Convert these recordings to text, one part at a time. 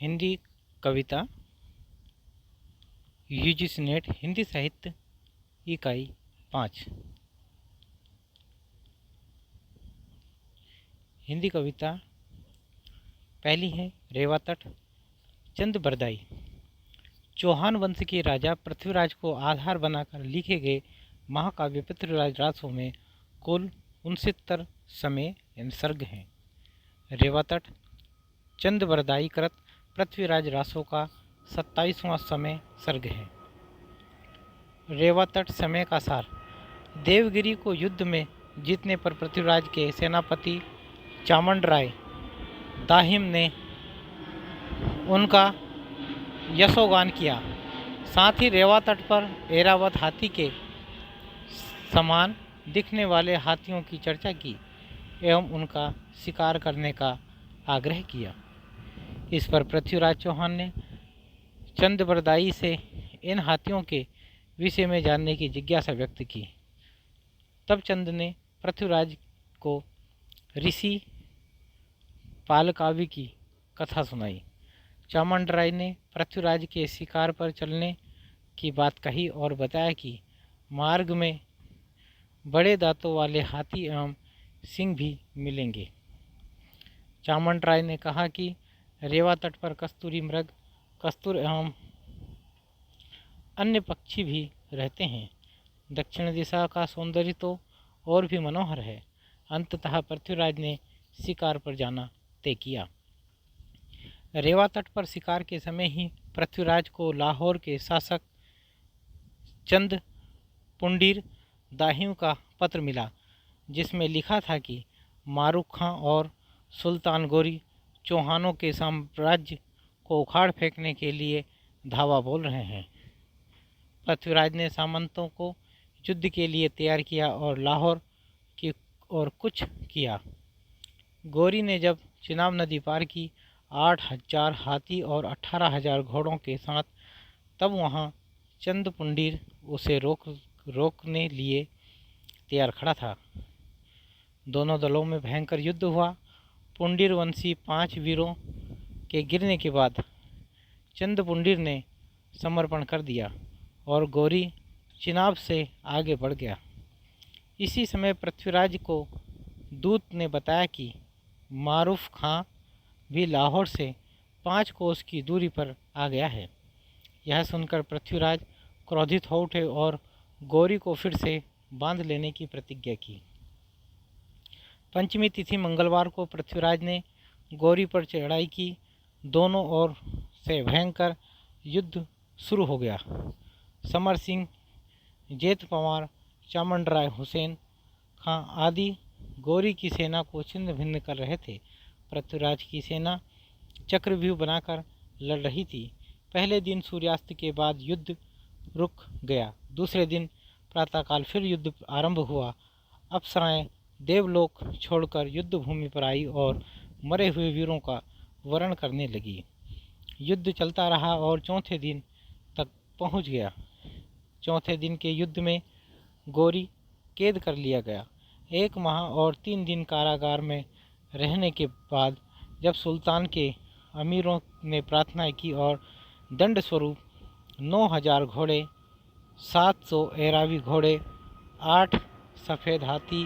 हिंदी कविता UGC net Hindi साहित्य इकाई 5। हिंदी कविता पहली है रेवा तट। चंद बरदाई। चौहान वंश के राजा पृथ्वीराज को आधार बनाकर लिखे गए महाकाव्य पृथ्वीराज रासों में कुल 69 समय सर्ग हैं। रेवा तट चंद बरदाई कृत पृथ्वीराज रासों का 27वां समय सर्ग है। रेवा तट समय का सार। देवगिरी को युद्ध में जीतने पर पृथ्वीराज के सेनापति चामुंडराय दाहिम ने उनका यशोगान किया। साथ ही रेवा तट पर ऐरावत हाथी के समान दिखने वाले हाथियों की चर्चा की एवं उनका शिकार करने का आग्रह किया। इस पर पृथ्वीराज चौहान ने चंद बरदाई से इन हाथियों के विषय में जानने की जिज्ञासा व्यक्त की। तब चंद ने पृथ्वीराज को ऋषि पालकावि की कथा सुनाई। चामुंडराय ने पृथ्वीराज के शिकार पर चलने की बात कही और बताया कि मार्ग में बड़े दांतों वाले हाथी एवं सिंह भी मिलेंगे। चामुंडराय ने कहा कि रेवा तट पर कस्तूरी मृग, कस्तूर एवं अन्य पक्षी भी रहते हैं। दक्षिण दिशा का सौंदर्य तो और भी मनोहर है। अंततः पृथ्वीराज ने शिकार पर जाना तय किया। रेवा तट पर शिकार के समय ही पृथ्वीराज को लाहौर के शासक चंद पुंडीर दाहिम का पत्र मिला, जिसमें लिखा था कि मारूख खां और सुल्तान गोरी चौहानों के साम्राज्य को उखाड़ फेंकने के लिए धावा बोल रहे हैं। पृथ्वीराज ने सामंतों को युद्ध के लिए तैयार किया और लाहौर की ओर कूच किया। गोरी ने जब चिनाब नदी पार की 8000 हाथी और 18000 घोड़ों के साथ, तब वहाँ चंद पुंडीर उसे रोकने लिए तैयार खड़ा था। दोनों दलों में भयंकर युद्ध हुआ। पुंडीर वंशी 5 वीरों के गिरने के बाद चंद पुंडीर ने समर्पण कर दिया और गोरी चिनाब से आगे बढ़ गया। इसी समय पृथ्वीराज को दूत ने बताया कि मारूफ खां भी लाहौर से 5 कोस की दूरी पर आ गया है। यह सुनकर पृथ्वीराज क्रोधित हो उठे और गोरी को फिर से बांध लेने की प्रतिज्ञा की। पंचमी तिथि मंगलवार को पृथ्वीराज ने गोरी पर चढ़ाई की। दोनों ओर से भयंकर युद्ध शुरू हो गया। समर सिंह, जेठ पंवार, चामुंडराय, हुसैन खां आदि गोरी की सेना को छिन्न भिन्न कर रहे थे। पृथ्वीराज की सेना चक्रव्यूह बनाकर लड़ रही थी। पहले दिन सूर्यास्त के बाद युद्ध रुक गया। दूसरे दिन प्रातःकाल फिर युद्ध आरंभ हुआ। अप्सराएं देवलोक छोड़कर युद्ध भूमि पर आई और मरे हुए वीरों का वरण करने लगी। युद्ध चलता रहा और चौथे दिन तक पहुंच गया। चौथे दिन के युद्ध में गोरी कैद कर लिया गया। 1 माह और 3 दिन कारागार में रहने के बाद जब सुल्तान के अमीरों ने प्रार्थना की और दंड स्वरूप 9000 घोड़े, 700 एरावी घोड़े, 8 सफ़ेद हाथी,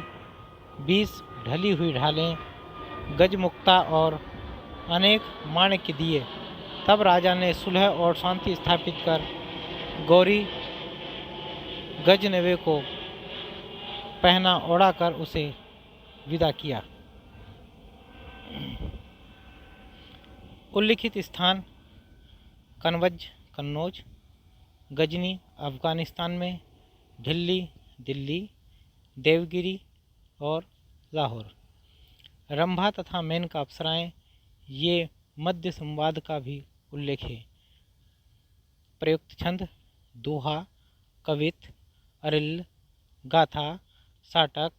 20 ढली हुई ढालें, गजमुक्ता और अनेक माणिक्य दिए, तब राजा ने सुलह और शांति स्थापित कर गोरी गजनवे को पहना ओढ़ाकर उसे विदा किया। उल्लिखित स्थान कन्नौज, गजनी अफगानिस्तान में, ढिल्ली दिल्ली, देवगिरी और लाहौर। रंभा तथा मेनका अप्सराएं, ये मध्य संवाद का भी उल्लेख है। प्रयुक्त छंद दोहा, कवित, अरिल, गाथा, साटक,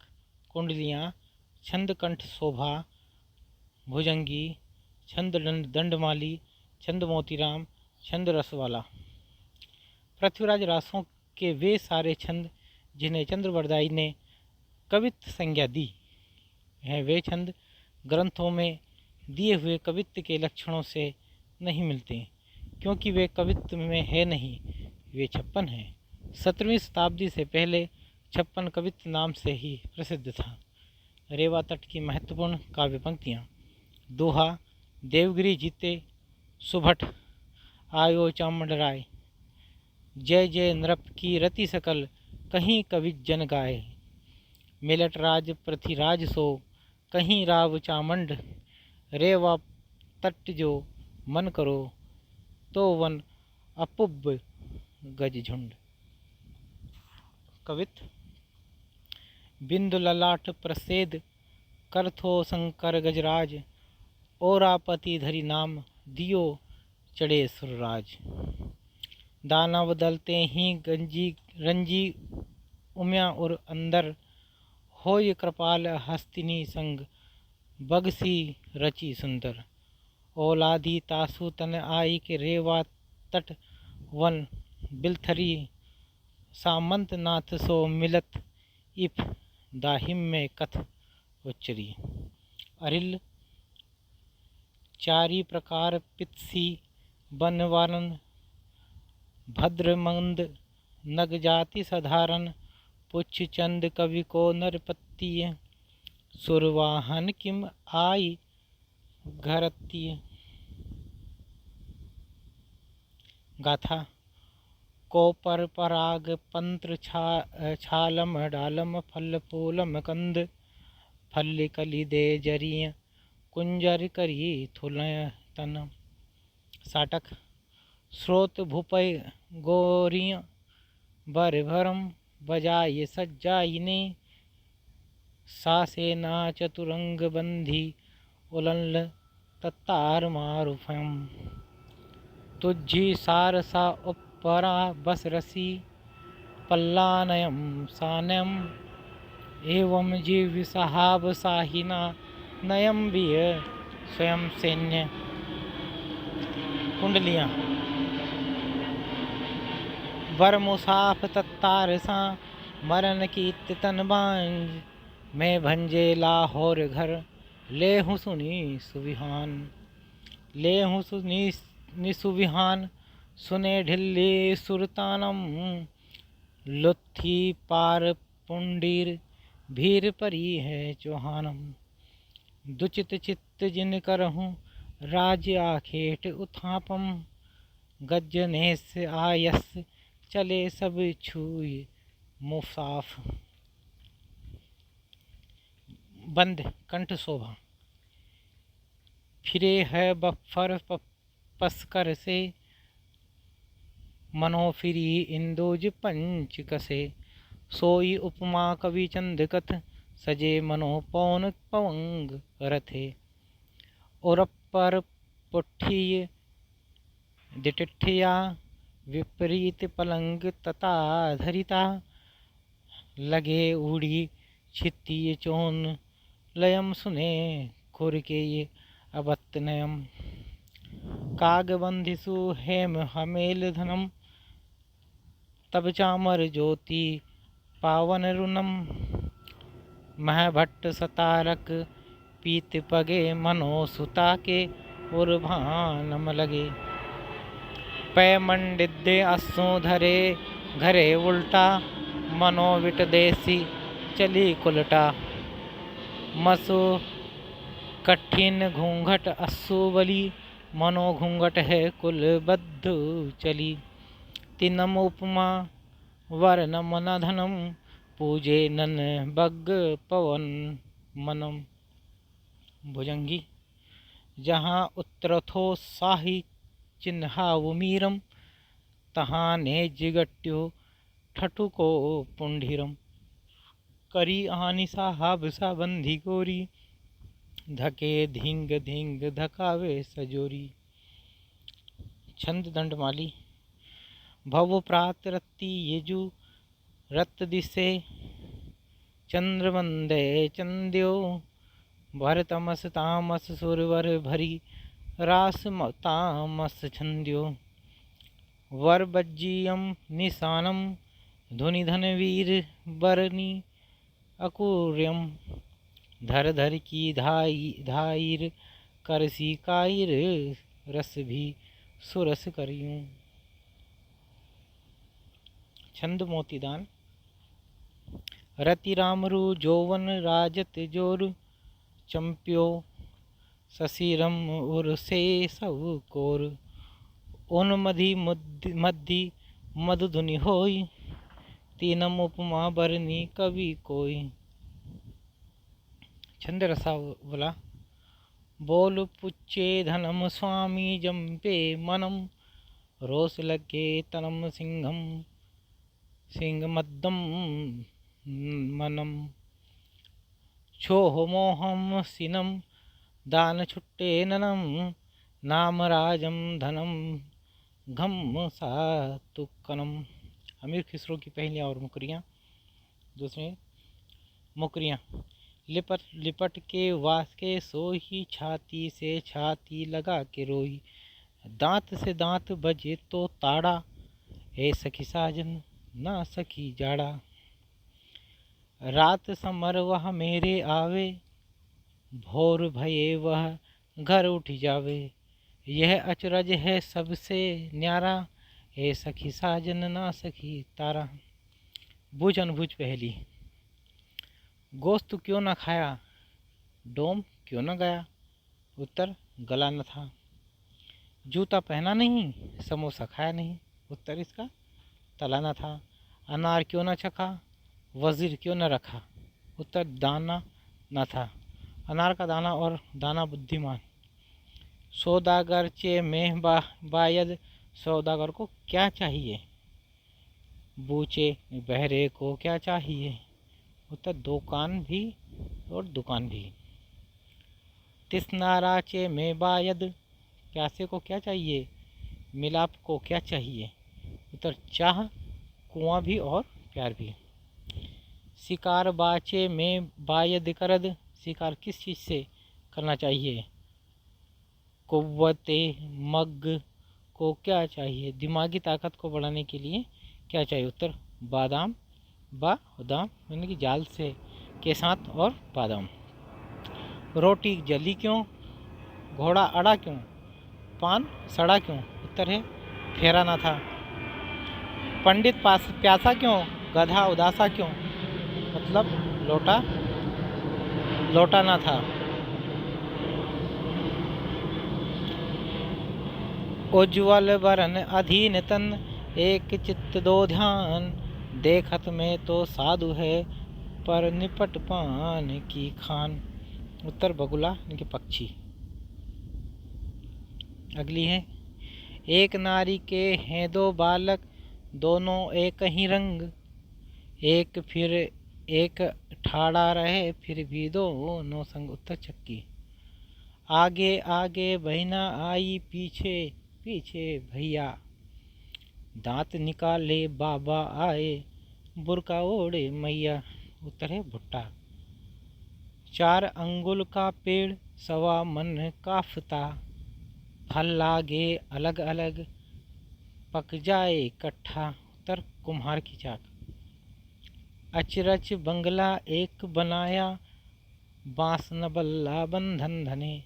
कुंडलियाँ, छंद कंठ शोभा, भुजंगी, छंद दंडमाली, छंद मोतीराम, छंद रसवाला। पृथ्वीराज रासों के वे सारे छंद जिन्हें चंद्र बरदाई ने कवित्व संज्ञा दी हैं, वे छंद ग्रंथों में दिए हुए कवित्व के लक्षणों से नहीं मिलते, क्योंकि वे कवित्व में है नहीं, वे छप्पन हैं। 17वीं शताब्दी से पहले छप्पन कवित्व नाम से ही प्रसिद्ध था। रेवा तट की महत्वपूर्ण काव्य पंक्तियाँ। दोहा। देवगिरी जीते सुभट आयो चामुंडराय, जय जय नृप की रति सकल, कहीं कवि जन गाए। मिलट राज पृथ्वीराज सो, कहीं राव चामुंड, रेवा तट जो मन करो, तो वन अपुब गज झुंड। कवित। बिंदु ललाट प्रसेद करथो शंकर गजराज, ओरापति धरि नाम दियो चढ़े सुरराज। दानव दलते ही गंजी रंजी उम्या और अंदर, होय कृपाल हस्तिनी संग, बगसी रची सुंदर। औलादी तासु तन आई के रेवा तट वन बिलथरी, सामंत नाथ सो मिलत इफ दाहिम में कथ उच्चरी। अरिल। चारी प्रकार पितसी बनवारन, भद्रमंद नग जाति साधारण, पुच्छ चंद कवि को नरपत्ति, सुरवाहन किम आई घरती। गाथा। को पर पराग पंत्र छालम डालम, फल फूलम कंद, फल कली दे जरिय, कुंजर करी थुलय तन। साटक। स्रोत भूपय गोरिय, बर भरम बजाय सज्जाइने, सासेना चतुरंग बंधी, उलल तत्तार मारुफम। तुझी सारसा उपरा बस रसी, पल्लानयम सानयम, एवं जीव सहाब साहिना, नयम भी स्वयं सैन्य। कुंडलियाँ। वर मुसाफ तत्तार सा, मरन की तन बांझ, मैं भंजे लाहौर घर, ले हूँ सुनी सुविहान। ले हूँ सुनी सुविहान, सुने ढिल्ली सुरतानम, लुत्थी पार पुंडीर, भीर परी है चौहानम। दुचित चित्त जिन करहूँ, राज्य आखेट उत्थापम, गजनेस आयस चले सब छुई मुसाफ। बंद। कंठ शोभा। फिरे है बफर पसकर से, मनो फिरी इंदोज पंच कसे, सोई उपमा कवि चंद कथ, सजे मनो पौन पवंग रथे। और पर पुठ्ठी दिटिठिया, विपरीत पलंग तथा धरिता, लगे उड़ी छित्ती चोन, लयम सुने खुर के ये अबत्नयम। कागबंधिसु हेम हमेल धनम, तब चामर ज्योति पावन रुनम, महभट्ट सतारक पीत पगे, मनो सुता के उर्भानम लगे। पै मंडिद्य अस्सु धरे घरे उल्टा, मनो विट देसी चली कुलटा। मसु कठिन घूंघट अस्सु बली, मनो घूंघट है कुल बद्ध चली। तिनम उपमा वर नमन धनम, पूजे नन बग पवन मनम। भुजंगी। जहाँ उतरथो साही चिन्हाव मीरम, तहाँ ने जिगट्यो ठठुको पुंढीरम। करी आनी साहब सा बंधी गोरी, धके धिंग धिंग धकावे सजोरी। छंद दंडमाली। भव प्रात रत्ती यजु रत दिसे, चंद्रवंदे चंद्यो, भर तमस तामस सुरवर भरी, रास तामस छंद्यो। वर बज्जियम निशानम, धुनि धन वीर बरनी अकुर्यम। धर धर की धाईर, करसी कायर रस भी सुरस करियूं। छंद मोतीदान। रति रामरु जोवन राजत जोर, चंप्यो ससीरम उर से सब कोर। उन मधि मद्धि मधुधुनि होई, तीनम उपमा बरनी कवि कोई। छंद रसावला। बोल पुच्चे धनम स्वामी जंपे मनम, रोस लगे तनम सिंहम सिंह मद्दम मनम। छोह मोहम सिनम दान छुट्टे ननम, नाम राजम धनम घम सातुकनम। अमीर खिसरो की पहलियाँ और मुकरियाँ। दूसरे मुकरियाँ। लिपट लिपट के वास के सोही, छाती से छाती लगा के रोई। दांत से दांत बजे तो ताड़ा, ए सखी साजन ना सखी जाड़ा। रात समर वह मेरे आवे, भोर भये वह घर उठ जावे। यह अचरज है सबसे न्यारा, ए सखी साजन ना सखी तारा। बुझ अनबुझ पहली। गोश्त क्यों न खाया, डोम क्यों न गया। उत्तर गला न था। जूता पहना नहीं, समोसा खाया नहीं। उत्तर इसका तला न था। अनार क्यों न चखा, वजीर क्यों न रखा। उत्तर दाना न था। अनार का दाना और दाना बुद्धिमान। सौदागर चे में बायद, सौदागर को क्या चाहिए। बूचे बहरे को क्या चाहिए। उत्तर दुकान भी और दुकान भी। तिस्नारा चे में बायद, प्यासे को क्या चाहिए, मिलाप को क्या चाहिए। उत्तर चाह, कुआं भी और प्यार भी। शिकार बाचे में बायद करद, शिकार किस चीज़ से करना चाहिए। कुव्वते मग को क्या चाहिए, दिमागी ताकत को बढ़ाने के लिए क्या चाहिए। उत्तर बादाम बादाम यानी कि जाल से के साथ और बादाम। रोटी जली क्यों, घोड़ा अड़ा क्यों, पान सड़ा क्यों। उत्तर है फेरा ना था। पंडित प्यासा क्यों, गधा उदासा क्यों। मतलब लोटा ना था। उज्ज्वल वरन अधीन तन, एक चित्त दो ध्यान। देखत में तो साधु है, पर निपट पान की खान। उत्तर बगुला यानी कि पक्षी। अगली है। एक नारी के हैं दो बालक, दोनों एक ही रंग। एक फिर एक ठाड़ा रहे, फिर भी दोनों संग। उत्तर चक्की। आगे आगे बहना आई, पीछे पीछे भैया। दांत निकाले बाबा आए, बुरका ओढ़े मैया। उत्तर है भुट्टा। 4 अंगुल का पेड़, सवा मन का फता। फल लागे अलग अलग, पक जाए इकट्ठा। उत्तर कुम्हार की चाक। अचरज बंगला एक बनाया, बांस न बल्ला बंधन धने।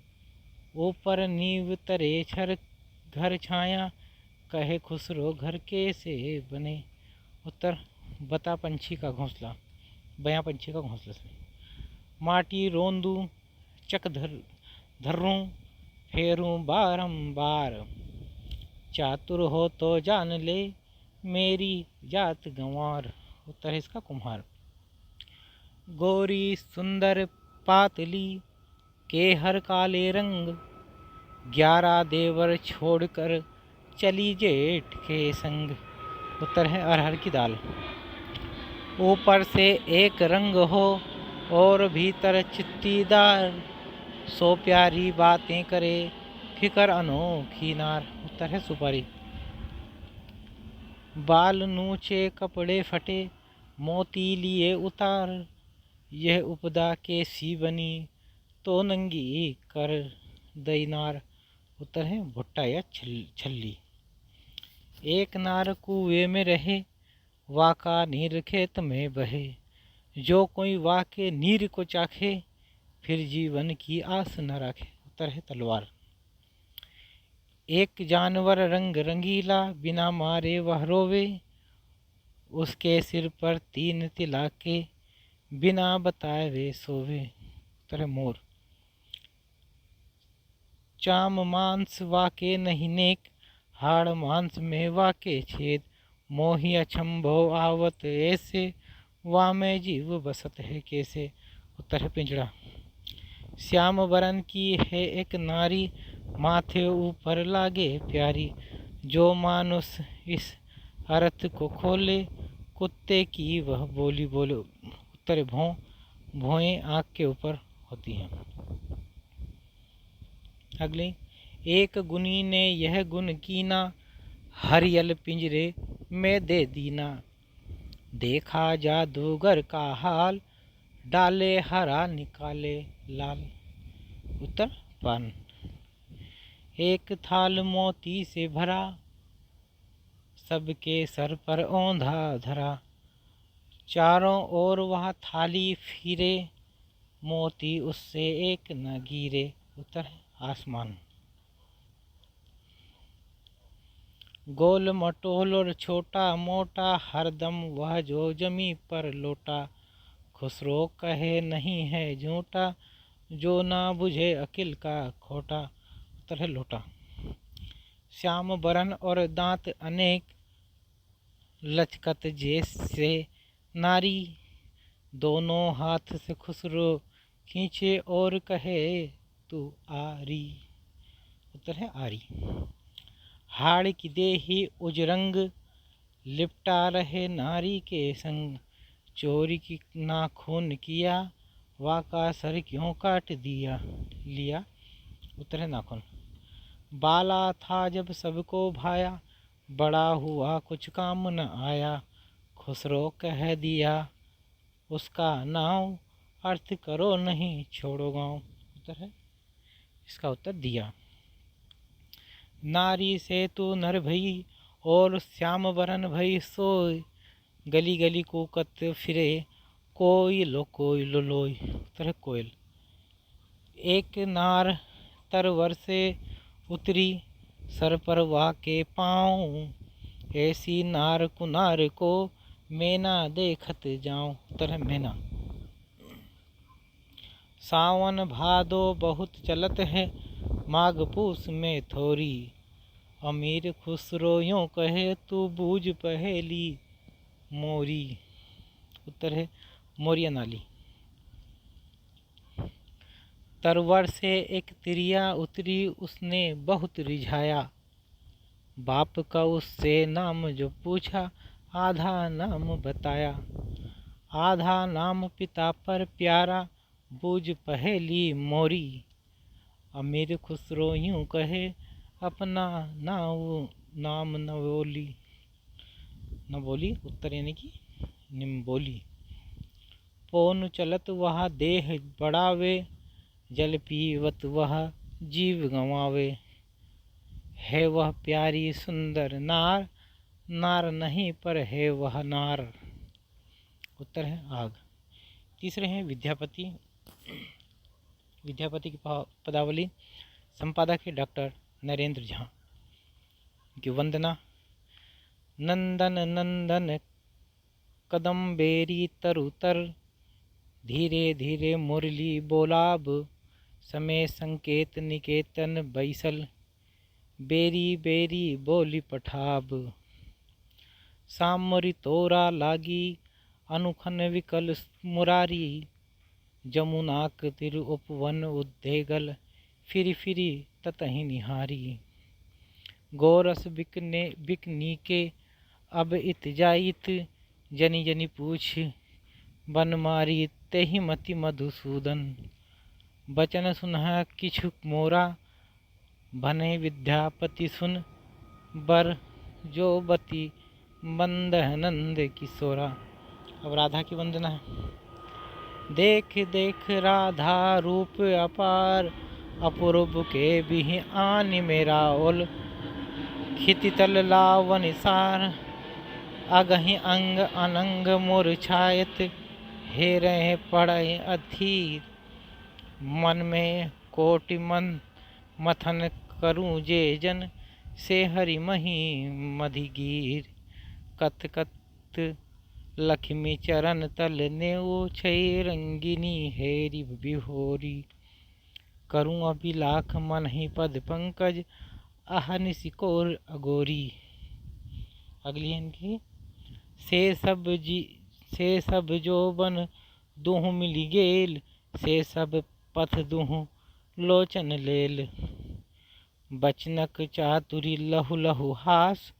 ऊपर नींव तरे छर घर छाया, कहे खुसरो घर कैसे बने। उत्तर बता पंछी का घोंसला, बया पंछी का घोंसला। माटी रोंदू चक धर्रूं, फेरूं बारंबार। चातुर हो तो जान ले, मेरी जात गंवार। उत्तर है इसका कुम्हार। गोरी सुंदर पातली, के हर काले रंग। 11 देवर छोड़कर चली जेठ के संग। उत्तर है अरहर की दाल। ऊपर से एक रंग हो, और भीतर चित्तीदार। सो प्यारी बातें करे, फिकर अनोखी नार। उत्तर है सुपारी। बाल नूचे कपड़े फटे, मोती लिए उतार। यह उपदा के सी बनी, तो नंगी कर दई नार। उत्तर है भुट्टा या छल्ली। एक नार कुएं में रहे, वाका नीर खेत में बहे। जो कोई वाके नीर को चाखे, फिर जीवन की आस न रखे। उत्तर है तलवार। एक जानवर रंग रंगीला, बिना मारे वह रोवे, उसके सिर पर 3 तिलाके, बिना बताए वे सोवे। तरह मोर। चाम मांस वाके नहीं नेक, हाड़ मांस में वाके छेद, मोही अचंभो आवत ऐसे, वामे जीव बसत है कैसे। उत्तर है पिंजड़ा। श्याम वरन की है एक नारी, माथे ऊपर लागे प्यारी, जो मानुष इस अर्थ को खोले, कुत्ते की वह बोली बोले। उत्तर भौं। भौएं आँख के ऊपर होती हैं। अगले। एक गुनी ने यह गुण कीना, हरियल पिंजरे में दे दीना, देखा जादूगर का हाल, डाले हरा निकाले लाल। उत्तर पान। एक थाल मोती से भरा, सबके सर पर औंधा धरा, चारों ओर वह थाली फिरे, मोती उससे एक न गिरे। उत्तर आसमान। गोल मटोल और छोटा मोटा, हरदम वह जो जमी पर लोटा, खुसरो कहे नहीं है झूठा, जो ना बुझे अकिल का खोटा। उत्तर है लोटा। श्याम बरन और दांत अनेक, लचकत जैसे नारी, दोनों हाथ से खुसरो खींचे और कहे तू आरी। उत्तर है आरी। हाड़ की देही उजरंग, लिपटा रहे नारी के संग, चोरी की नाखून किया, वाका सर क्यों काट दिया लिया। उत्तर है नाखून। बाला था जब सबको भाया, बड़ा हुआ कुछ काम न आया, खुसरो कह दिया उसका नाव, अर्थ करो नहीं छोड़ो गाँव। उत्तर है इसका उत्तर दिया। नारी से तू नर भई, और श्याम वरन भई सोय, गली गली कूकत फिरे, कोई लो लोय। उत्तर है कोयल। एक नार तरवर से उतरी, सर पर वाके पाँव, ऐसी नार कुनार को, मैना देखत जाऊं। उत्तर है मैना। सावन भादो बहुत चलत है, माघ पूस में थोरी, अमीर खुसरो यूं कहे, तू बूझ पहेली मोरी। उत्तर है मोरिया नाली। तरवर से एक तिरिया उतरी, उसने बहुत रिझाया, बाप का उससे नाम जो पूछा, आधा नाम बताया, आधा नाम पिता पर प्यारा, बूझ पहेली मोरी, अमीर खुसरो यूं कहे, अपना नाम न बोली। उत्तर यानी कि निम्बोली। पौन चलत वह देह बढ़ावे, जल पीवत वह जीव गंवावे, है वह प्यारी सुंदर नार, नार नहीं पर है वह नार। उत्तर है आग। तीसरे हैं विद्यापति। विद्यापति की पदावली। संपादक है डॉक्टर नरेंद्र झा की वंदना। नंदन नंदन कदम बेरी तरुतर, धीरे धीरे मुरली बोलाब, समय संकेत निकेतन बैसल, बेरी बेरी बोली पठाब, सामरी तोरा लागी, अनुखन विकल मुरारी, जमुनाक तिर उपवन उद्देगल, फिरी फिरी ततहि निहारी, गोरस बिकनी के अब इत जाइत, जनी जनी पूछ बन मारी, तेहि मति मधुसूदन, बचन सुनह किछु मोरा, भने विद्यापति सुन, बर जो बती बंद नंद किशोरा। अब राधा की वंदना है। देख देख राधा रूप अपार, अपूर्व के बिहि आनि मेरा ओल, खितितल लावन सार, अगहि अंग अनंग मूर्छायत, हे रहे पड़े अधीर, मन में कोटि मन मथन करूं जे जन से हरि मही मधिगीर। कत कत लक्ष्मी चरण तल नेओ छई रंगिनी हेरी बिहोरी। करूं अभिलाख मन ही पद पंकज अहनिसि कोर अगोरी। अगली इनकी से सब जो बन दुह मिली गेल से सब पथ दुह लोचन लेल। बचनक चातुरी लहु लहु हास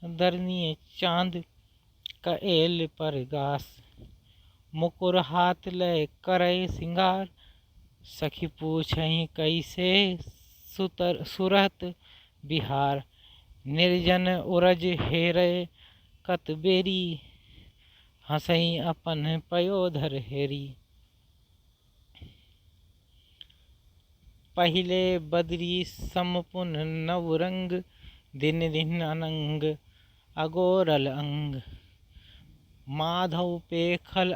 दरनीय चांद कएल पर गास। मुकुर हाथ लय करय सिंगार सखी पूछहि कैसे सुरत बिहार। निर्जन उरज हेरय कत बेरी हंसई अपन पयोधर हेरी। पहिले बदरी समपुन नवरंग दिन दिन अनंग अगोरल अंग। माधव पेखल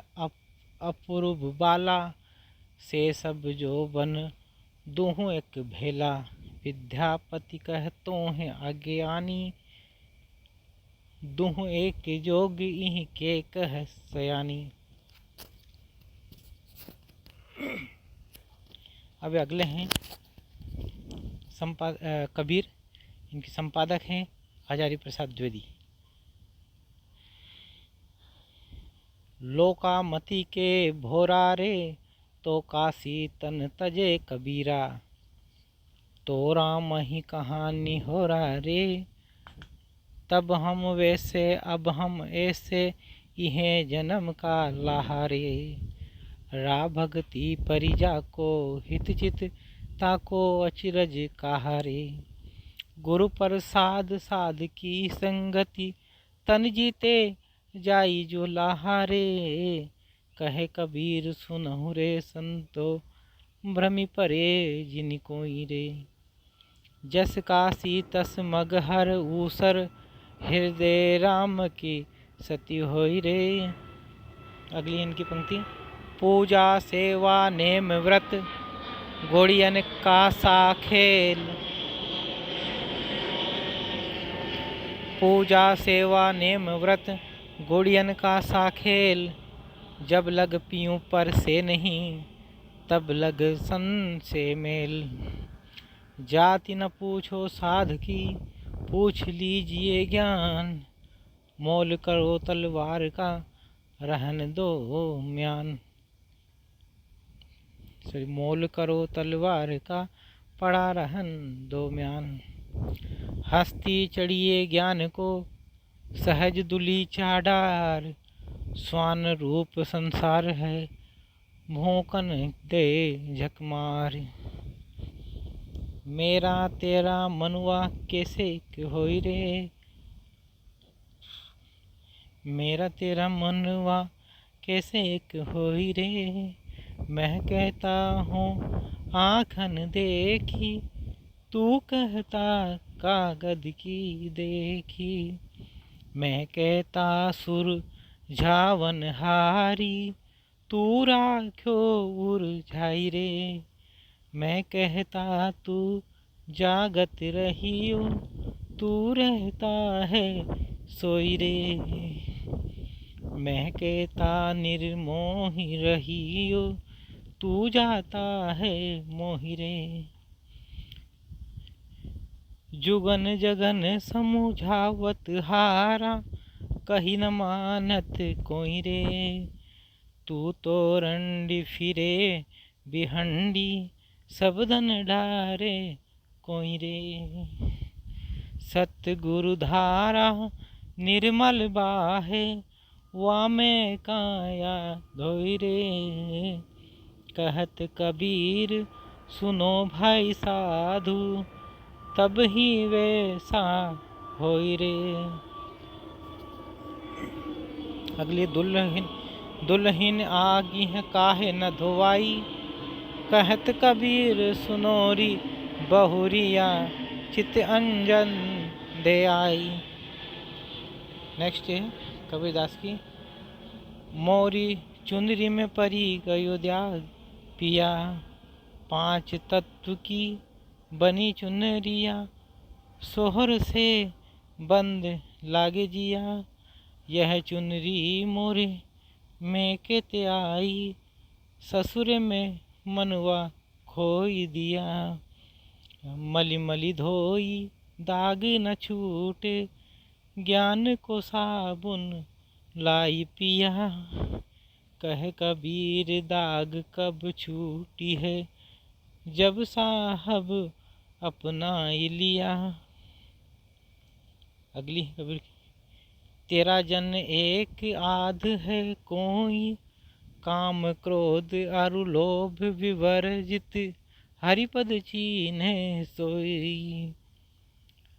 अपूर्व बाला से सब जो बन दुहु एक भेला। विद्यापति कहतो हैं अज्ञानी दुहु एक जोग इह के कह सयानी। अब अगले हैं कबीर। इनके संपादक हैं हजारी प्रसाद द्विवेदी। लोकामति के भोरा रे तो काशी तन तजे कबीरा। तो राम ही कहानी हो रहा रे तब हम वैसे अब हम ऐसे इहें जन्म का लहारे। रा भगति परिजा को हित चित ताको अचिरज कहारे। गुरु प्रसाद साध की संगति तन जीते जाई जो लहारे। कहे कबीर सुनहु रे संतो भ्रमि परे जिन कोई रे। जस काशी तस मगहर ऊसर हृदय राम की सती होई रे। अगली इनकी पंक्ति। पूजा सेवा नेम व्रत गोड़ियन का सा खेल। पूजा सेवा नेम व्रत गोड़ियन का सा खेल। जब लग पियूं पर से नहीं तब लग सन से मेल। जाति न पूछो साध की पूछ लीजिए ज्ञान। मोल करो तलवार का रहन दो म्यान। मोल करो तलवार का पड़ा रहन दो म्यान। हस्ती चढ़िए ज्ञान को सहज दुली चाडार। स्वान रूप संसार है भोंकन दे झकमार। मेरा तेरा मनुआ कैसे होई रे। मेरा तेरा मनुआ कैसे होई रे। मैं कहता हूँ आँखन देखी तू कहता कागद की देखी। मैं कहता सुर झावन हारी तू राख्यो उरझाई रे। मैं कहता तू जागत रहियो तू रहता है सोई रे। मैं कहता निर्मोही रहियो तू जाता है मोहि रे। जुगन जगन समुझावत हारा कही न मानत कोई रे। तू तो रंडी फिरे बिहंडी सबदन डारे कोई रे। सतगुरु धारा निर्मल बाहे वामे काया धोई रे। कहत कबीर सुनो भाई साधु तब ही वैसा होई रे। अगली दुल्हन आगी है काहे न धोवाई। कहत कबीर सुनोरी बहुरिया चित अंजन दे आई। नेक्स्ट है कबीरदास की। मोरी चुनरी में परी गयो त्याग पिया। पांच तत्व की बनी चुनरिया सोहर से बंद लागे जिया, यह चुनरी मोरे में के ते आई, ससुर में मनवा खोई दिया। मली मली धोई दाग न छूटे, ज्ञान को साबुन लाई पिया, कह कबीर दाग कब छूटी है, जब साहब अपना लिया। अगली कबीर, तेरा जन एक आध है कोई, काम क्रोध अरु लोभ विवर्जित, हरिपद चीन्हे सोई।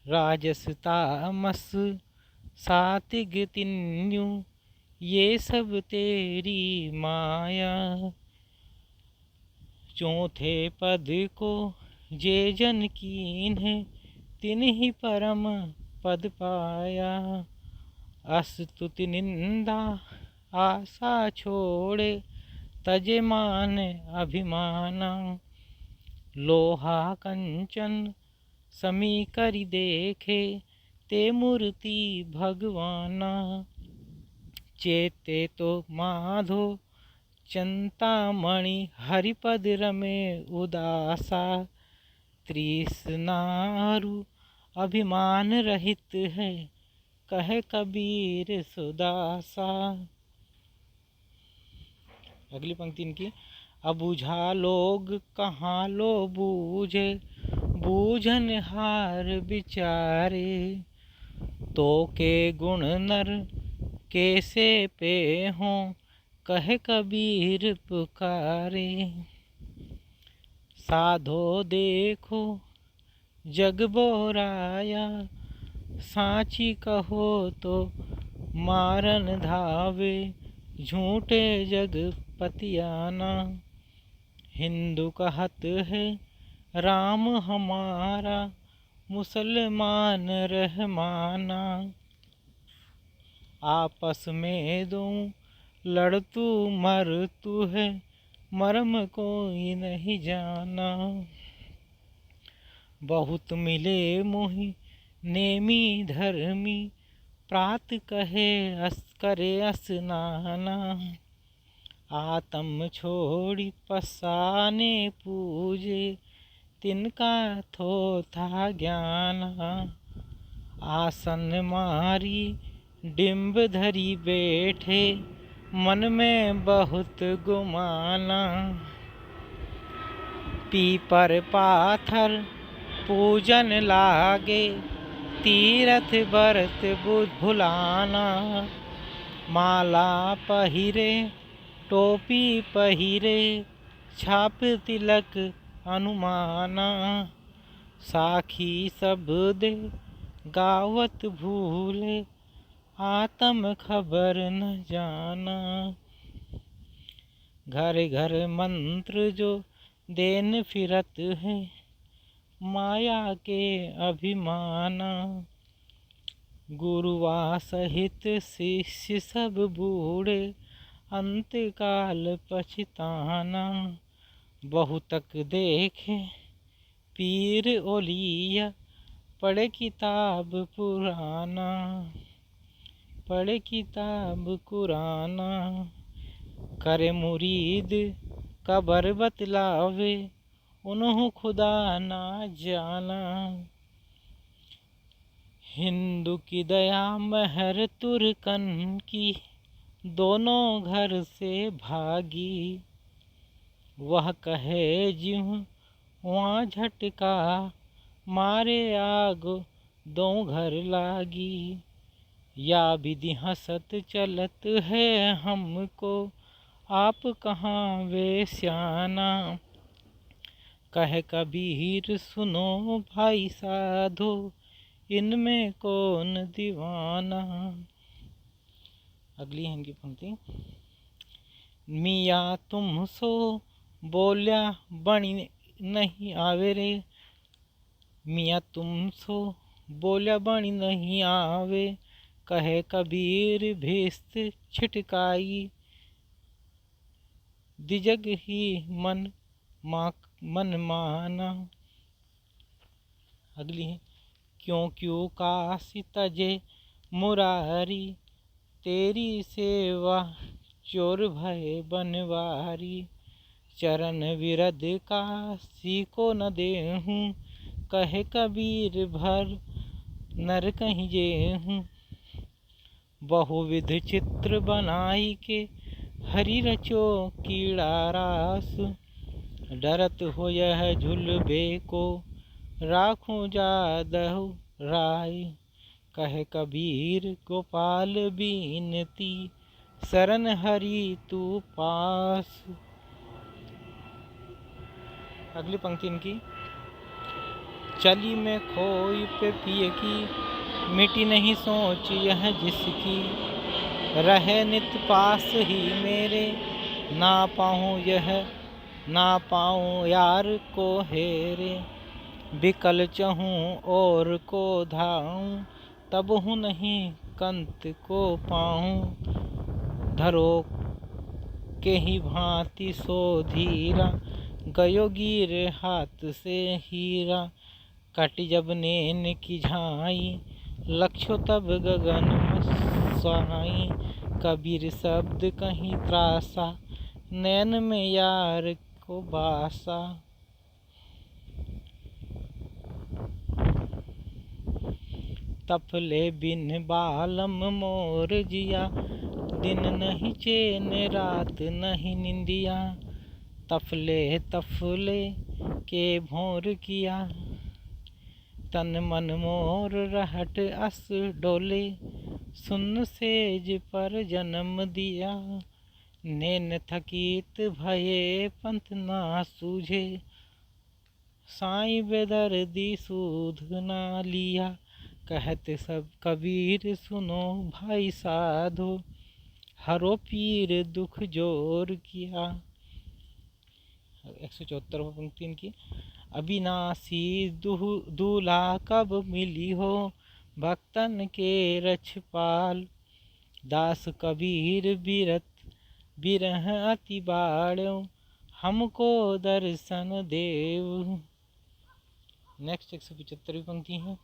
राजस तामस सात्विक तिन्यु, ये सब तेरी माया, चौथे पद को जे जन कीन्हे, तिन्हि परम पद पाया। अस्तुति निंदा आशा छोड़े, तजे मान अभिमाना, लोहा कंचन समीकरि देखे, ते मूर्ति भगवाना। चेते तो माधो चिंतामणि, हरिपद रमे उदासा, तृष्णारु अभिमान रहित है, कहे कबीर सुदासा। अगली पंक्ति इनकी, अबूझा लोग कहाँ लो बूझे, बूझन हार विचारे, तो के गुण नर कैसे पे हों, कहे कबीर पुकारे। साधो देखो जग बोराया, साची कहो तो मारन धावे, झूठे जग पतियाना। हिंदू कहत है राम हमारा, मुसलमान रहमाना, आपस में दो लड़तू मरतू है, मरम कोई नहीं जाना। बहुत मिले मोहि नेमी धर्मी, प्रात कहे करे स्नाना, आत्म छोड़ी पसाने पूजे, तिनका थो था ज्ञान। आसन मारी डिम्ब धरी बैठे, मन में बहुत गुमाना, पीपर पाथर पूजन लागे, तीरथ बरत भुलाना, माला पहिरे टोपी पहिरे, छाप तिलक अनुमाना, साखी सब दे गावत भूले, आत्म खबर न जाना। घर घर मंत्र जो देन फिरत है, माया के अभिमाना, गुरुआ सहित शिष्य सब बूढ़े, अंत काल पछताना। बहुतक देखे पीर ओलिया, पढ़े किताब पुराना, पढ़े किताब कुराना, करे मुरीद कबर बतलावे, उन्हों खुदा ना जाना। हिंदू की दया महर तुर्कन की, दोनों घर से भागी, वह कहे ज्यों वहाँ झटका, मारे आग दो घर लागी। या विधि हंसत चलत है हमको, आप कहाँ वे स्याना, कहे कबीर सुनो भाई साधो, इनमें कौन दीवाना। अगली है इनकी पंक्ति, मियाँ तुम सो बोल्या बणी नहीं आवे रे, मियाँ तुम सो बोल्या बणी नहीं आवे, कहे कबीर भेस्त छिटकाई, दिजग ही मन माना। अगली है, क्यों क्यों काशी तजे मुरारी, तेरी सेवा चोर भय बनवारी, चरण विरद काशी को न देहूँ, कहे कबीर भर नर कहीं जेहूँ। बहुविध चित्र बनाई के हरि रचो कीड़ा रास, डरत हो यह झुलबे को राखूं जादहु राय, कहे कबीर गोपाल बीनती, शरण हरि तू पास। अगली पंक्ति इनकी, चली मैं खोई पे पिए की, मिटी नहीं सोच यह जिसकी, रहे नित पास ही मेरे, ना पाऊँ यह ना पाऊँ यार को हेरे, बिकल चहूँ और को धाऊँ, तब हूँ नहीं कंत को पाऊँ, धरो के ही भांति सो धीरा, गयो गिर हाथ से हीरा, कट जब नैन की झाई, लक्ष्यो तब गगन मसाई, कबीर शब्द कहीं त्रासा, नैन में यार को बासा। तफले बिन बालम मोर जिया, दिन नहीं चैन रात नहीं निंदिया, तफले तफले के भोर किया, तन मन मोर रहट अस डोले, सुन सेज पर जन्म दिया, नैन थकीत भये पंथ ना सूझे, साईं बेदर्दी सूध ना लिया, कहत सब कबीर सुनो भाई साधो, हरो पीर दुख जोर किया। 174 पंक्ति इनकी, अविनाशी दूल्हा कब मिली हो, भक्तन के रछपाल, दास कबीर बिरह अति बाड़ो, हमको दर्शन देव। नेक्स्ट 175 पंक्ति है,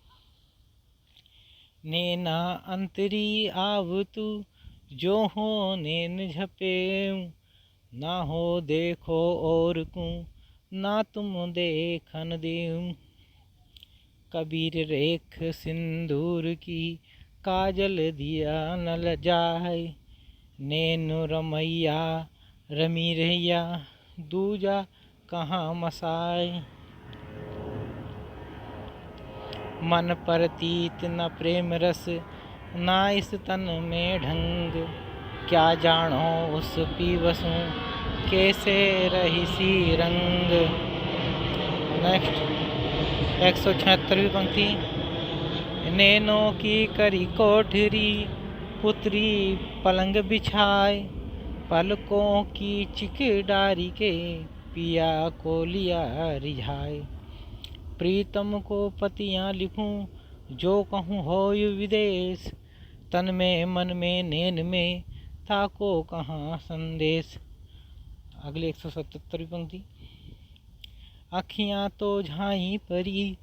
नैना अंतरी आव तू, जो हो नैन झपे, ना हो देखो और को, ना तुम देखन देऊं, कबीर रेख सिंदूर की, काजल दिया न लजाए, नैनो रमैया रमी रैया, दूजा कहाँ मसाए, मन परतीत न प्रेम रस, ना इस तन में ढंग, क्या जानो उस पीवसों, कैसे रही सी रंग। नेक्स्ट 176 पंक्ति, नैनों की करी कोठरी, पुत्री पलंग बिछाए, पलकों की चिकडारी के, पिया को लिया रिझाए, प्रीतम को पतियाँ लिखूं, जो कहूँ होय विदेश, तन में मन में नैन में, ताको कहाँ संदेश। अगली 177 पंक्ति, अखियाँ तो झाई परी,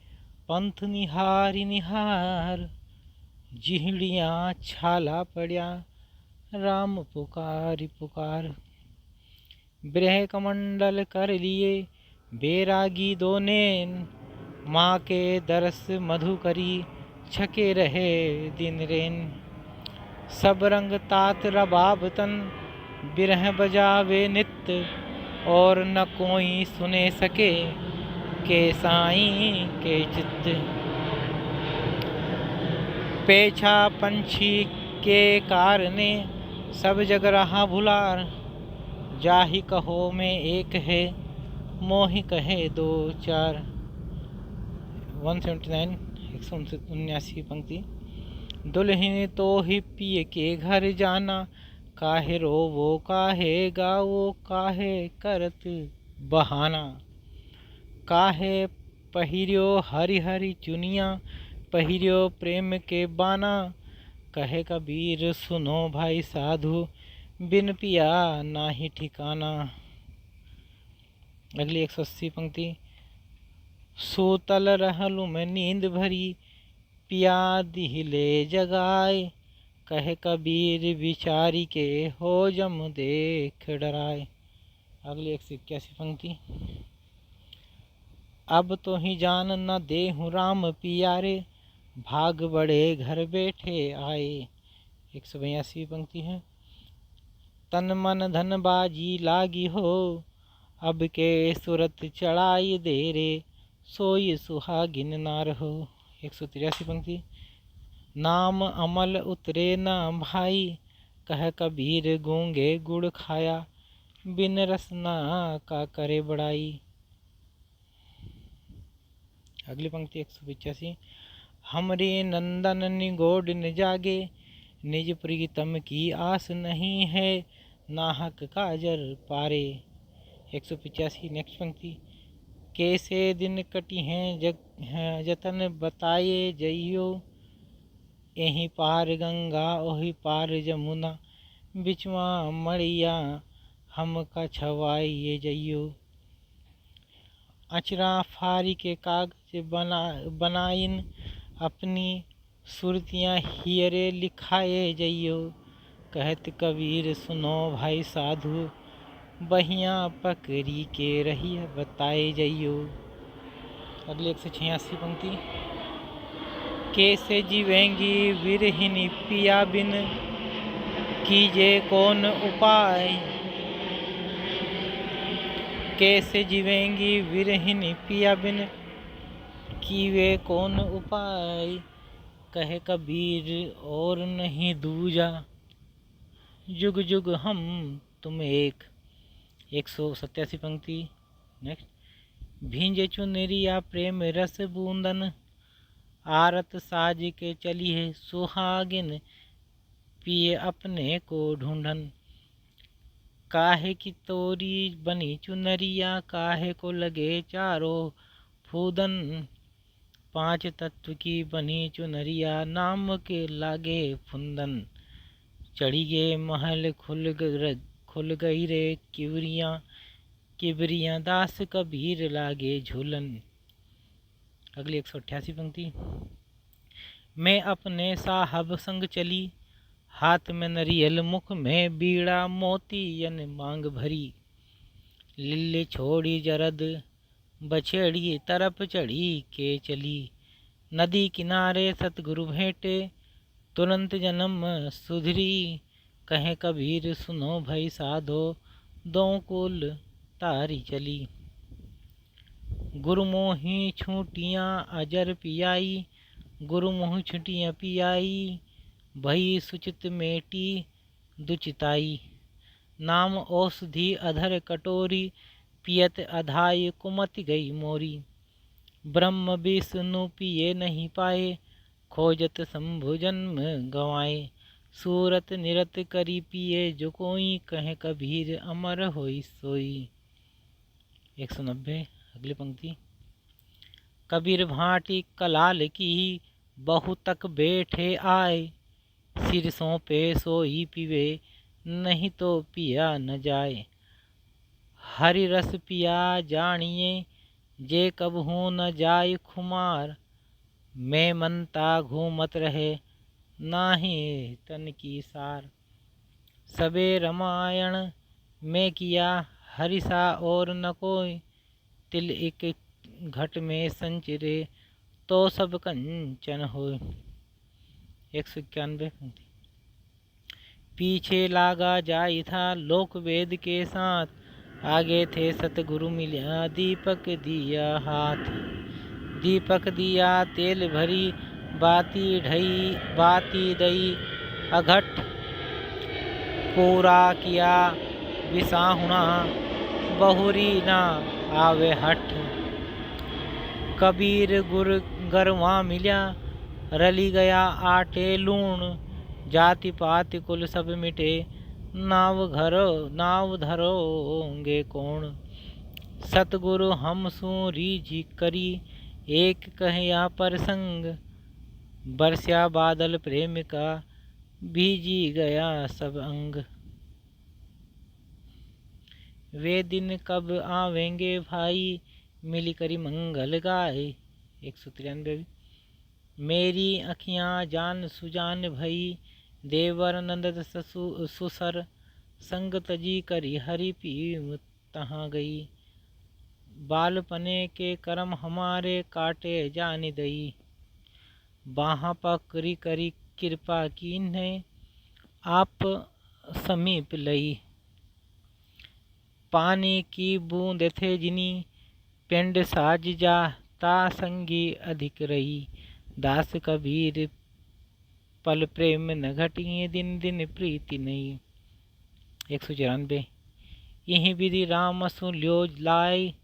पंथ निहारी निहार, जिहड़ियाँ छाला पड़िया, राम पुकारी पुकार, ब्रह कमंडल कर लिए बैरागी दो नैन, माँ के दरस मधु करी, छके रहे दिन रेन, सब रंग तात रबाब तन, बिरह बजावे नित्य, और न कोई सुने सके, के साईं के चित्त, पेछा पंछी के कारने, सब जग रहा भुलार, जाहि कहो में एक है, मोहि कहे दो चार। 179 179 पंक्ति, दुल्हन तो ही पिए के घर जाना, काहे रोवो काहे गावो, काहे करत बहाना, काहे पहिरियो हरि हरि चुनिया, पहिरियो प्रेम के बाना, कहे कबीर सुनो भाई साधु, बिन पिया नाही ठिकाना। अगली 180 पंक्ति, सूतल रहलु में नींद भरी, पिया दिहिले जगाए। कहे कबीर विचारी के, हो जम देख डराए। अगली 181 पंक्ति। अब तो ही जान न देहु राम पियारे, भाग बड़े घर बैठे आए। 182 पंक्ति है। तन मन धन बाजी लागी हो, अब के सुरत चढ़ाई दे रे, सोई सुहागिन ना रहो। 183 पंक्ति। नाम अमल उतरे न भाई, कह कबीर गूंगे गुड़ खाया, बिन रसना का करे बड़ाई। अगली पंक्ति 185। हमरे नंदन निगोड न जागे, निज प्रीतम की आस नहीं है, नाहक काजर पारे। 185 नेक्स्ट पंक्ति। कैसे दिन कटी हैं जतन बताए जइयो, यही पार गंगा ओही पार जमुना, बिचवा मड़िया हम का छवाइए जइयो। अचरा फारी के कागज बनाइन, अपनी सुरतियाँ हियरे लिखाए जइयो, कहत कबीर सुनो भाई साधु, बहिया पकड़ी के रही बताए जइयो। अगले 186 पंक्ति। कैसे जीवेंगी विरहिनी पिया बिन, कीजे कौन उपाय। कैसे जीवेंगी विरहिनी पिया बिन, कीवे कौन उपाय। कहे कबीर और नहीं दूजा, जुग जुग हम तुम एक। 187 पंक्ति नेक्स्ट। भींजे चुनरिया प्रेम रस बूंदन, आरत साज के चली है सुहागिन, पिए अपने को ढूंढन। काहे की तोरी बनी चुनरिया, काहे को लगे चारों फूदन। 5 तत्व की बनी चुनरिया, नाम के लागे फुंदन। चढ़ी गे महल खुल गई रे किबरियाँ, दास कबीर लागे झूलन। अगली 188 पंक्ति। मैं अपने साहब संग चली, हाथ में नरियल मुख में बीड़ा, मोतियन मांग भरी। लिल्ली छोड़ी जरद बछेड़ी, तरफ चढ़ी के चली। नदी किनारे सतगुरु भेंटे, तुरंत जन्म सुधरी। कहे कबीर सुनो भई साधो, दो कुल तारी चली। गुरुमोही छूटियाँ अजर पियाई, गुरुमोह छुटियाँ पियाई। भई सुचित मेटी दुचिताई, नाम औषधि अधर कटोरी, पियत अधाय कुमति गई मोरी। ब्रह्म विष्णु पिए नहीं पाए, खोजत शंभु जन्म गवाए। सूरत निरत करी पिए जो कोई, कहे कबीर अमर होई सोई। 190 अगली पंक्ति। कबीर भांति कलाल की, बहु तक बैठे आए। सिर सौंपे सोई पीवे, नहीं तो पिया न जाए। हरि रस पिया जानिए, जे कबहू न जाय खुमार। मैं मनता घूमत रहे, नाही तन की सार। सबे रामायण में किया, हरिसा और न कोई। तिल एक घट में संचिरे, तो सब कंचन होय। 191 पीछे लागा जाई था लोक वेद के साथ, आगे थे सतगुरु मिला, दीपक दिया हाथ। दीपक दिया तेल भरी, बाती दई अघट। पूरा किया विसाहुणा, बहुरी ना आवे हठ। कबीर गुर गरवा मिल्या, रली गया आटे लूण। जाति पाति कुल सब मिटे, नाव धरोगे कौन। सतगुरु हम सु रीझ करी, एक कहया प्रसंग। बरस्या बादल प्रेम का, भीजी गया सब अंग। वे दिन कब आवेंगे भाई, मिली करी मंगल गाए। 193। मेरी अखियाँ जान सुजान भई, देवर नंदन सुसर, संग तजी करी हरि पीम तहाँ गई। बालपने के करम हमारे काटे जान दई, बाहाँ पकड़ी करी कृपा कीन्हे, आप समीप लई। पानी की बूंद थे जिनी, पिंड साज जा ता संगी अधिक रही। दास कबीर पल प्रेम न घटी, दिन दिन प्रीति नहीं। 194। यही विधि राम सु ल्यो लाई,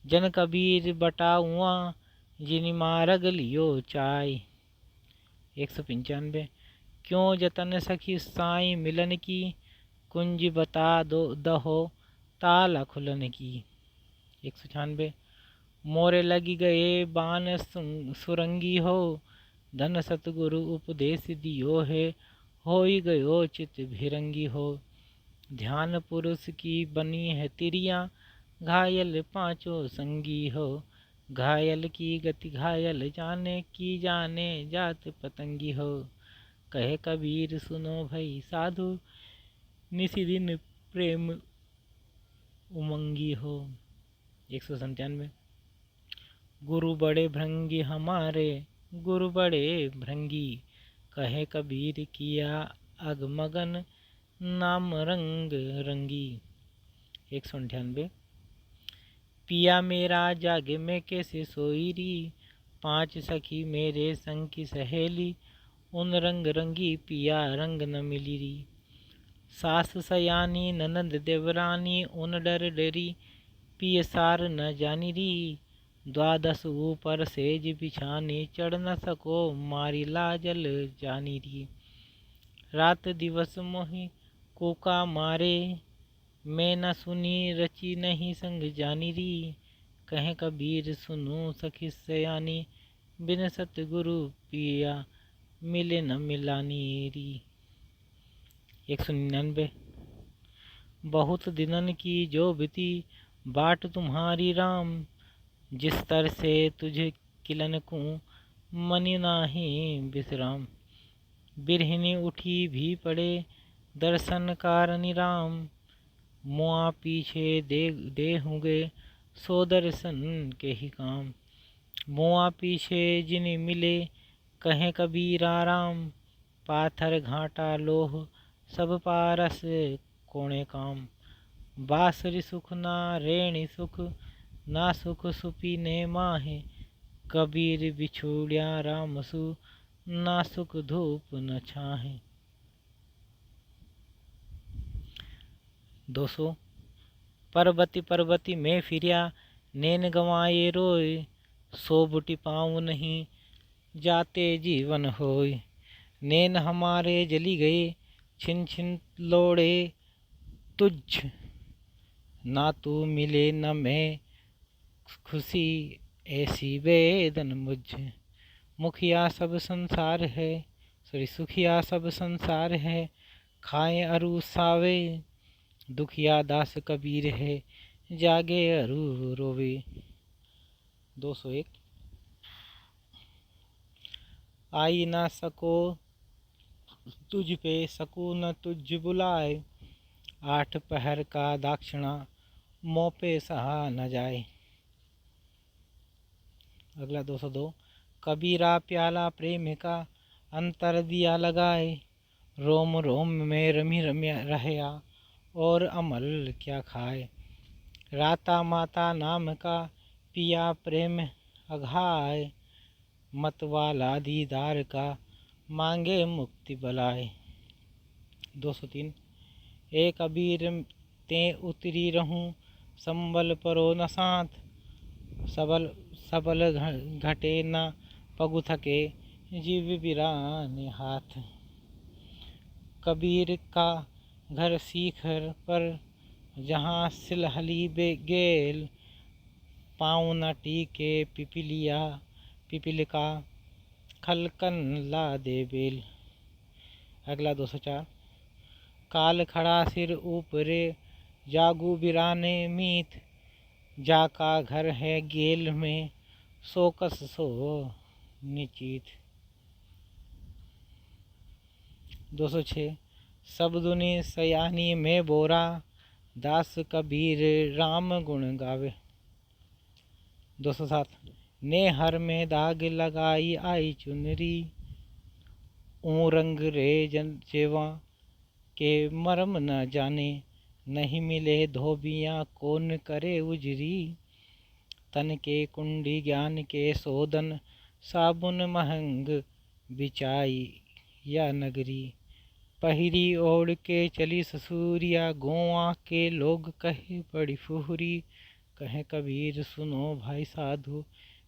जन कबीर बटाऊआ, जिनि मारग लियो चाय। 195। क्यों जतन सखी साई मिलन की, कुंज बता दहो ताला खुलन की। 196। मोरे लगी गए बान सुरंगी हो, धन सतगुरु उपदेश दियो है, होई गयो चित भिरंगी हो। ध्यान पुरुष की बनी है तिरिया, घायल पांचों संगी हो। घायल की गति घायल जाने की, जाने जात पतंगी हो। कहे कबीर सुनो भई साधु, निसी दिन प्रेम उमंगी हो। 197। गुरु बड़े भृंगी हमारे, गुरु बड़े भृंगी, कहे कबीर किया अगमगन, नाम रंग रंगी। 198। पिया मेरा जागे में कैसे सोईरी, 5 सखी मेरे संग की सहेली, उन रंग रंगी पिया रंग न मिलीरी। सास सयानी ननद देवरानी, उन डर डरी पिय सार न जानी री। 12 ऊपर सेज बिछानी, चढ़ न सको मारी लाजल जानी री। रात दिवस मोहि कूका मारे, मैं न सुनी रची नहीं संग जानी री। कहे कबीर सुनो सखी सयानी, बिन सतगुरु पिया मिले न मिलानी री। 199। बहुत दिनन की जो बीती, बाट तुम्हारी राम, जिस तर से तुझे किलन को, मनि नाही विश्राम। बिरहिनी उठी भी पड़े, दर्शन कारणी राम, मुआ पीछे दे होंगे, सो दर्शन के ही काम। मुआ पीछे जिन मिले, कहें कबीरा राम, पाथर घाटा लोह सब पारस कोणे काम। बासरी सुख ना रेणी सुख, ना सुख सुपी ने माहे, कबीर बिछोड़िया राम सु, ना सुख धूप न छाहे। 200। पर्वती पर्वती में फिरिया, नैन गंवाए रोए, सो बुटी पाऊँ नहीं, जाते जीवन होय। नैन हमारे जली गए, छिन छिन लोड़े तुझ, ना तू मिले न मैं खुशी, ऐसी वेदन मुझ। मुखिया सब संसार है, सुखिया सब संसार है, खाए अरु सावे, दुखिया दास कबीर है, जागे अरु रोवे। 201। आई ना सको तुझ पे, सकू न तुझ बुलाए, 8 पहर का दाक्षिणा, मों पे सहा न जाए। अगला 202। कबीरा प्याला प्रेम का, अंतर दिया लगाए, रोम रोम में रमी रम्या रहया, और अमल क्या खाए। राता माता नाम का, पिया प्रेम अघाय, मतवाला दीदार का, मांगे मुक्ति बलाए। 203। ए कबीर ते उतरी रहूं, संबल परो न साथ, सबल घटे न पगु थके, जीव बिराने हाथ। कबीर का घर सीखर पर, जहाँ सिलहली गेल, पाँव न टीके पिपील का, खलकन ला दे बेल। अगला 204। काल खड़ा सिर ऊपरे, जागू बिराने मीत, जाका घर है गेल में, सो कस सो निचित। 206 सब दुनि सयानी में बोरा, दास कबीर राम गुण गावे। 207 ने हर में दाग लगाई आई चुनरी, ऊँ रंग रे जन जेवा के मरम न जाने, नहीं मिले धोबियाँ कौन करे उजरी, तन के कुंडी ज्ञान के सोदन, साबुन महंग बिचाई या नगरी, पहिरी ओढ़ के चली ससुरिया, गोवा के लोग कहे बड़ी फुहरी, कहे कबीर सुनो भाई साधु,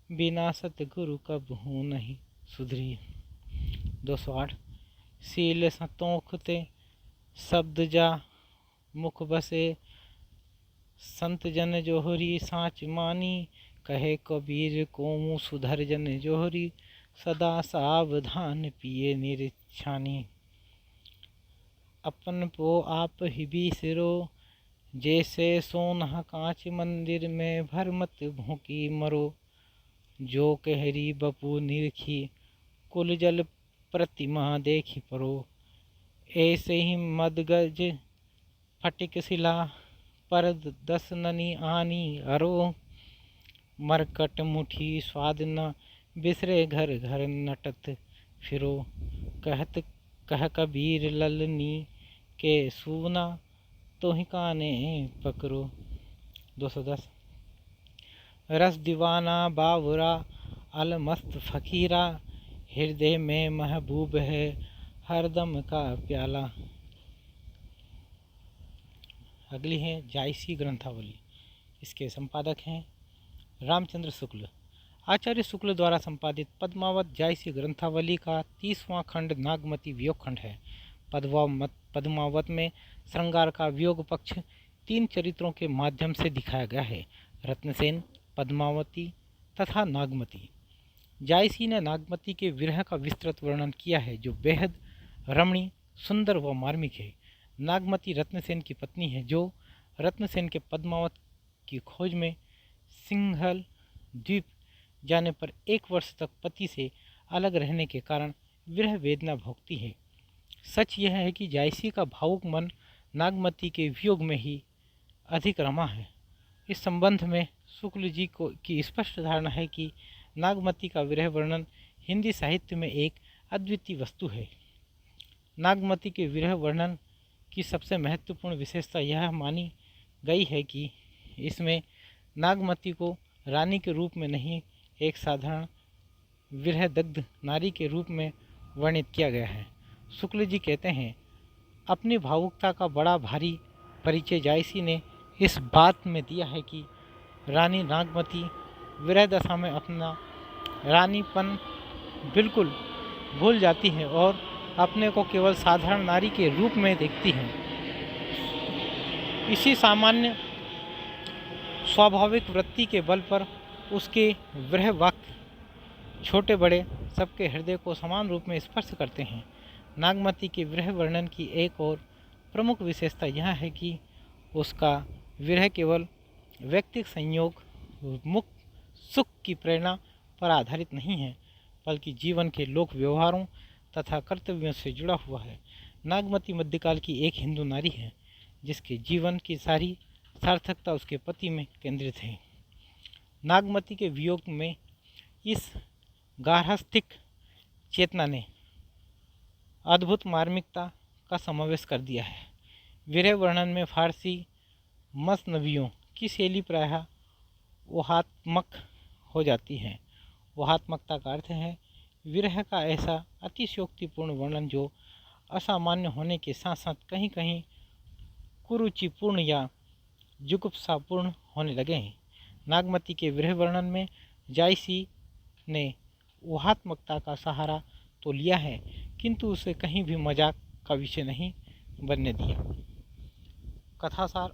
बिना सतगुरु कब हूँ नहीं सुधरी। 208 सील संतोखते शब्द जा मुख बसे, संत जन जोहरी साँच मानी, कहे कबीर को सुधर जन जोहरी, सदा सावधान पिए निरछानी, अपन पो आप ही बिसरो, जैसे सोना कांच मंदिर में भर मत भूकी मरो, जो कहरी बपू निरखी, कुल जल प्रतिमा देखी परो, ऐसे ही मदगज फटिक शिला, पर 10 ननी आनी अरो, मरकट मुठी स्वाद न बिसरे घर घर नटत फिरो, कहत कह कबीर ललनी के सूना, तो ही काने पकड़ो। 210 रस दीवाना बावरा, अलमस्त फकीरा, हृदय में महबूब है हरदम का प्याला। अगली है जायसी ग्रंथावली। इसके संपादक हैं रामचंद्र शुक्ल। आचार्य शुक्ल द्वारा संपादित पद्मावत जायसी ग्रंथावली का 30वां खंड नागमती वियोग खंड है। पद्मावत में श्रृंगार का वियोग पक्ष 3 चरित्रों के माध्यम से दिखाया गया है, रत्नसेन, पद्मावती तथा नागमती। जायसी ने नागमती के विरह का विस्तृत वर्णन किया है, जो बेहद रमणीय, सुंदर व मार्मिक है। नागमती रत्नसेन की पत्नी है, जो रत्नसेन के पद्मावत की खोज में सिंघल द्वीप जाने पर 1 वर्ष तक पति से अलग रहने के कारण विरह वेदना भोगती है। सच यह है कि जायसी का भावुक मन नागमती के वियोग में ही अधिक रमा है। इस संबंध में शुक्ल जी को की स्पष्ट धारणा है कि नागमती का विरह वर्णन हिंदी साहित्य में एक अद्वितीय वस्तु है। नागमती के विरह वर्णन की सबसे महत्वपूर्ण विशेषता यह मानी गई है कि इसमें नागमती को रानी के रूप में नहीं, एक साधारण विरह दग्ध नारी के रूप में वर्णित किया गया है। शुक्ल जी कहते हैं, अपनी भावुकता का बड़ा भारी परिचय जायसी ने इस बात में दिया है कि रानी नागमती विरह दशा में अपना रानीपन बिल्कुल भूल जाती है और अपने को केवल साधारण नारी के रूप में देखती हैं। इसी सामान्य स्वाभाविक वृत्ति के बल पर उसके विरह वाक्य छोटे बड़े सबके हृदय को समान रूप में स्पर्श करते हैं। नागमती के विरह वर्णन की एक और प्रमुख विशेषता यह है कि उसका विरह केवल व्यक्तिगत संयोग, मुक्त सुख की प्रेरणा पर आधारित नहीं है, बल्कि जीवन के लोक व्यवहारों तथा कर्तव्यों से जुड़ा हुआ है। नागमती मध्यकाल की एक हिंदू नारी है, जिसके जीवन की सारी सार्थकता उसके पति में केंद्रित है। नागमती के वियोग में इस गार्हस्थ्यिक चेतना ने अद्भुत मार्मिकता का समावेश कर दिया है। विरह वर्णन में फारसी मसनवियों की शैली प्रायः ऊहात्मक हो जाती है। ऊहात्मकता का अर्थ है विरह का ऐसा अतिशयोक्तिपूर्ण वर्णन जो असामान्य होने के साथ साथ कहीं कहीं कुरुचिपूर्ण या जुगुप्सापूर्ण होने लगे हैं। नागमती के विरह वर्णन में जायसी ने ऊहात्मकता का सहारा तो लिया है, किंतु उसे कहीं भी मजाक का विषय नहीं बनने दिया। कथासार: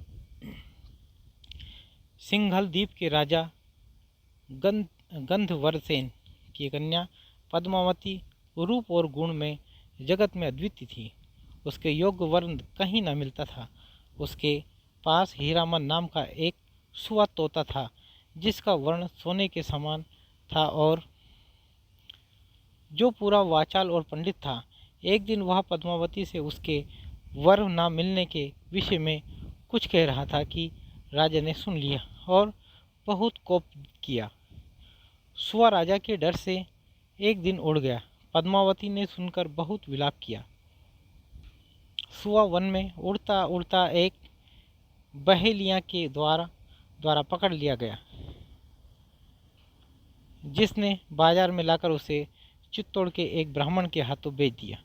सिंघल द्वीप के राजा गंधर्वसेन की कन्या पद्मावती रूप और गुण में जगत में अद्वितीय थी। उसके योग्य वर्ण कहीं न मिलता था। उसके पास हीरामन नाम का एक सुआ तोता था, जिसका वर्ण सोने के समान था और जो पूरा वाचाल और पंडित था। एक दिन वह पद्मावती से उसके वर न मिलने के विषय में कुछ कह रहा था कि राजा ने सुन लिया और बहुत कोप किया। सुआ राजा के डर से एक दिन उड़ गया। पद्मावती ने सुनकर बहुत विलाप किया। सुआ वन में उड़ता उड़ता एक बहेलिया के द्वारा पकड़ लिया गया, जिसने बाजार में लाकर उसे चित्तौड़ के एक ब्राह्मण के हाथों बेच दिया।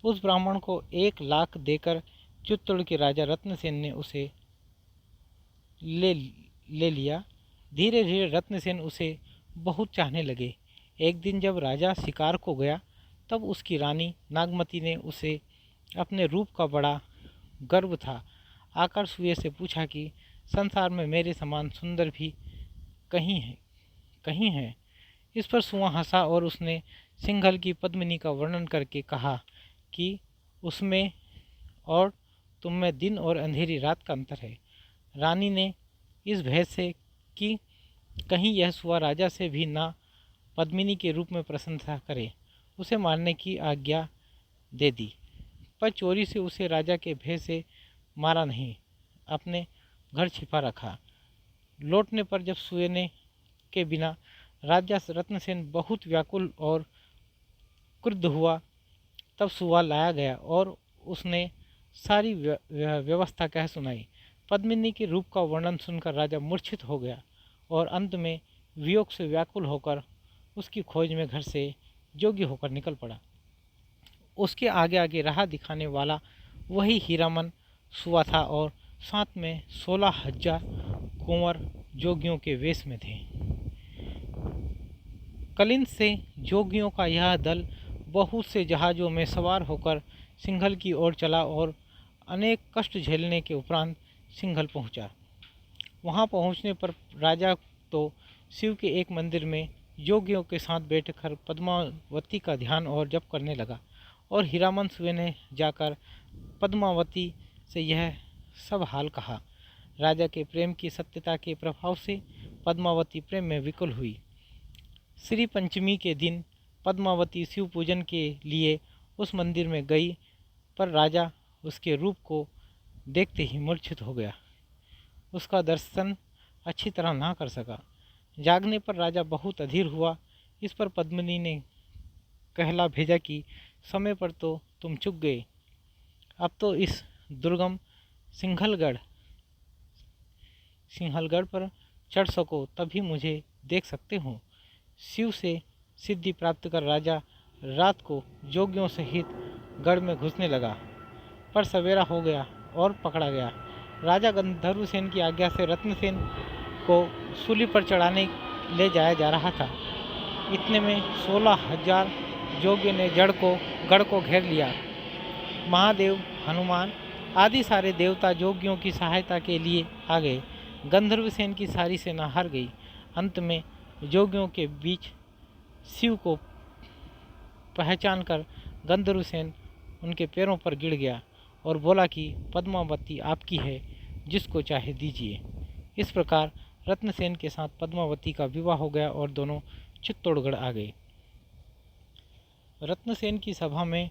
उस ब्राह्मण को 1 लाख देकर चित्तौड़ के राजा रत्नसेन ने उसे ले लिया। धीरे धीरे रत्नसेन उसे बहुत चाहने लगे। एक दिन जब राजा शिकार को गया, तब उसकी रानी नागमती ने उसे अपने रूप का बड़ा गर्व था आकर सुए से पूछा कि संसार में मेरे समान सुंदर भी कहीं है। इस पर सुआ हंसा और उसने सिंघल की पद्मिनी का वर्णन करके कहा कि उसमें और तुम में दिन और अंधेरी रात का अंतर है। रानी ने इस भय से कि कहीं यह सुआ राजा से भी ना पद्मिनी के रूप में प्रशंसा करे, उसे मारने की आज्ञा दे दी, पर चोरी से उसे राजा के भय से मारा नहीं, अपने घर छिपा रखा। लौटने पर जब सुए ने के बिना राजा रत्नसेन बहुत व्याकुल और क्रुद्ध हुआ, तब सुआ लाया गया और उसने सारी व्यवस्था कह सुनाई। पद्मिनी के रूप का वर्णन सुनकर राजा मूर्छित हो गया और अंत में वियोग से व्याकुल होकर उसकी खोज में घर से योग्य होकर निकल पड़ा। उसके आगे आगे राह दिखाने वाला वही हीरामन सुआ था और साथ में 16,000 कुंवर जोगियों के वेश में थे। कलिंद से जोगियों का यह दल बहुत से जहाज़ों में सवार होकर सिंघल की ओर चला और अनेक कष्ट झेलने के उपरांत सिंघल पहुंचा। वहां पहुंचने पर राजा तो शिव के एक मंदिर में योगियों के साथ बैठकर पद्मावती का ध्यान और जप करने लगा और हीरामन सुए ने जाकर पद्मावती से यह सब हाल कहा। राजा के प्रेम की सत्यता के प्रभाव से पद्मावती प्रेम में विकल हुई। श्री पंचमी के दिन पद्मावती शिव पूजन के लिए उस मंदिर में गई, पर राजा उसके रूप को देखते ही मूर्छित हो गया। उसका दर्शन अच्छी तरह ना कर सका। जागने पर राजा बहुत अधीर हुआ। इस पर पद्मिनी ने कहला भेजा कि समय पर तो तुम चूक गए, अब तो इस दुर्गम सिंहलगढ़ पर चढ़ सको तभी मुझे देख सकते हो। शिव से सिद्धि प्राप्त कर राजा रात को जोगियों सहित गढ़ में घुसने लगा, पर सवेरा हो गया और पकड़ा गया। राजा गंधर्वसेन की आज्ञा से रत्नसेन को सूली पर चढ़ाने ले जाया जा रहा था। इतने में 16,000 जोगियों ने गढ़ को घेर लिया। महादेव, हनुमान आदि सारे देवता जोगियों की सहायता के लिए आ गए। गंधर्वसेन की सारी सेना हार गई। अंत में जोगियों के बीच शिव को पहचान कर गंधर्वसेन उनके पैरों पर गिर गया और बोला कि पद्मावती आपकी है, जिसको चाहे दीजिए। इस प्रकार रत्नसेन के साथ पद्मावती का विवाह हो गया और दोनों चित्तौड़गढ़ आ गए। रत्नसेन की सभा में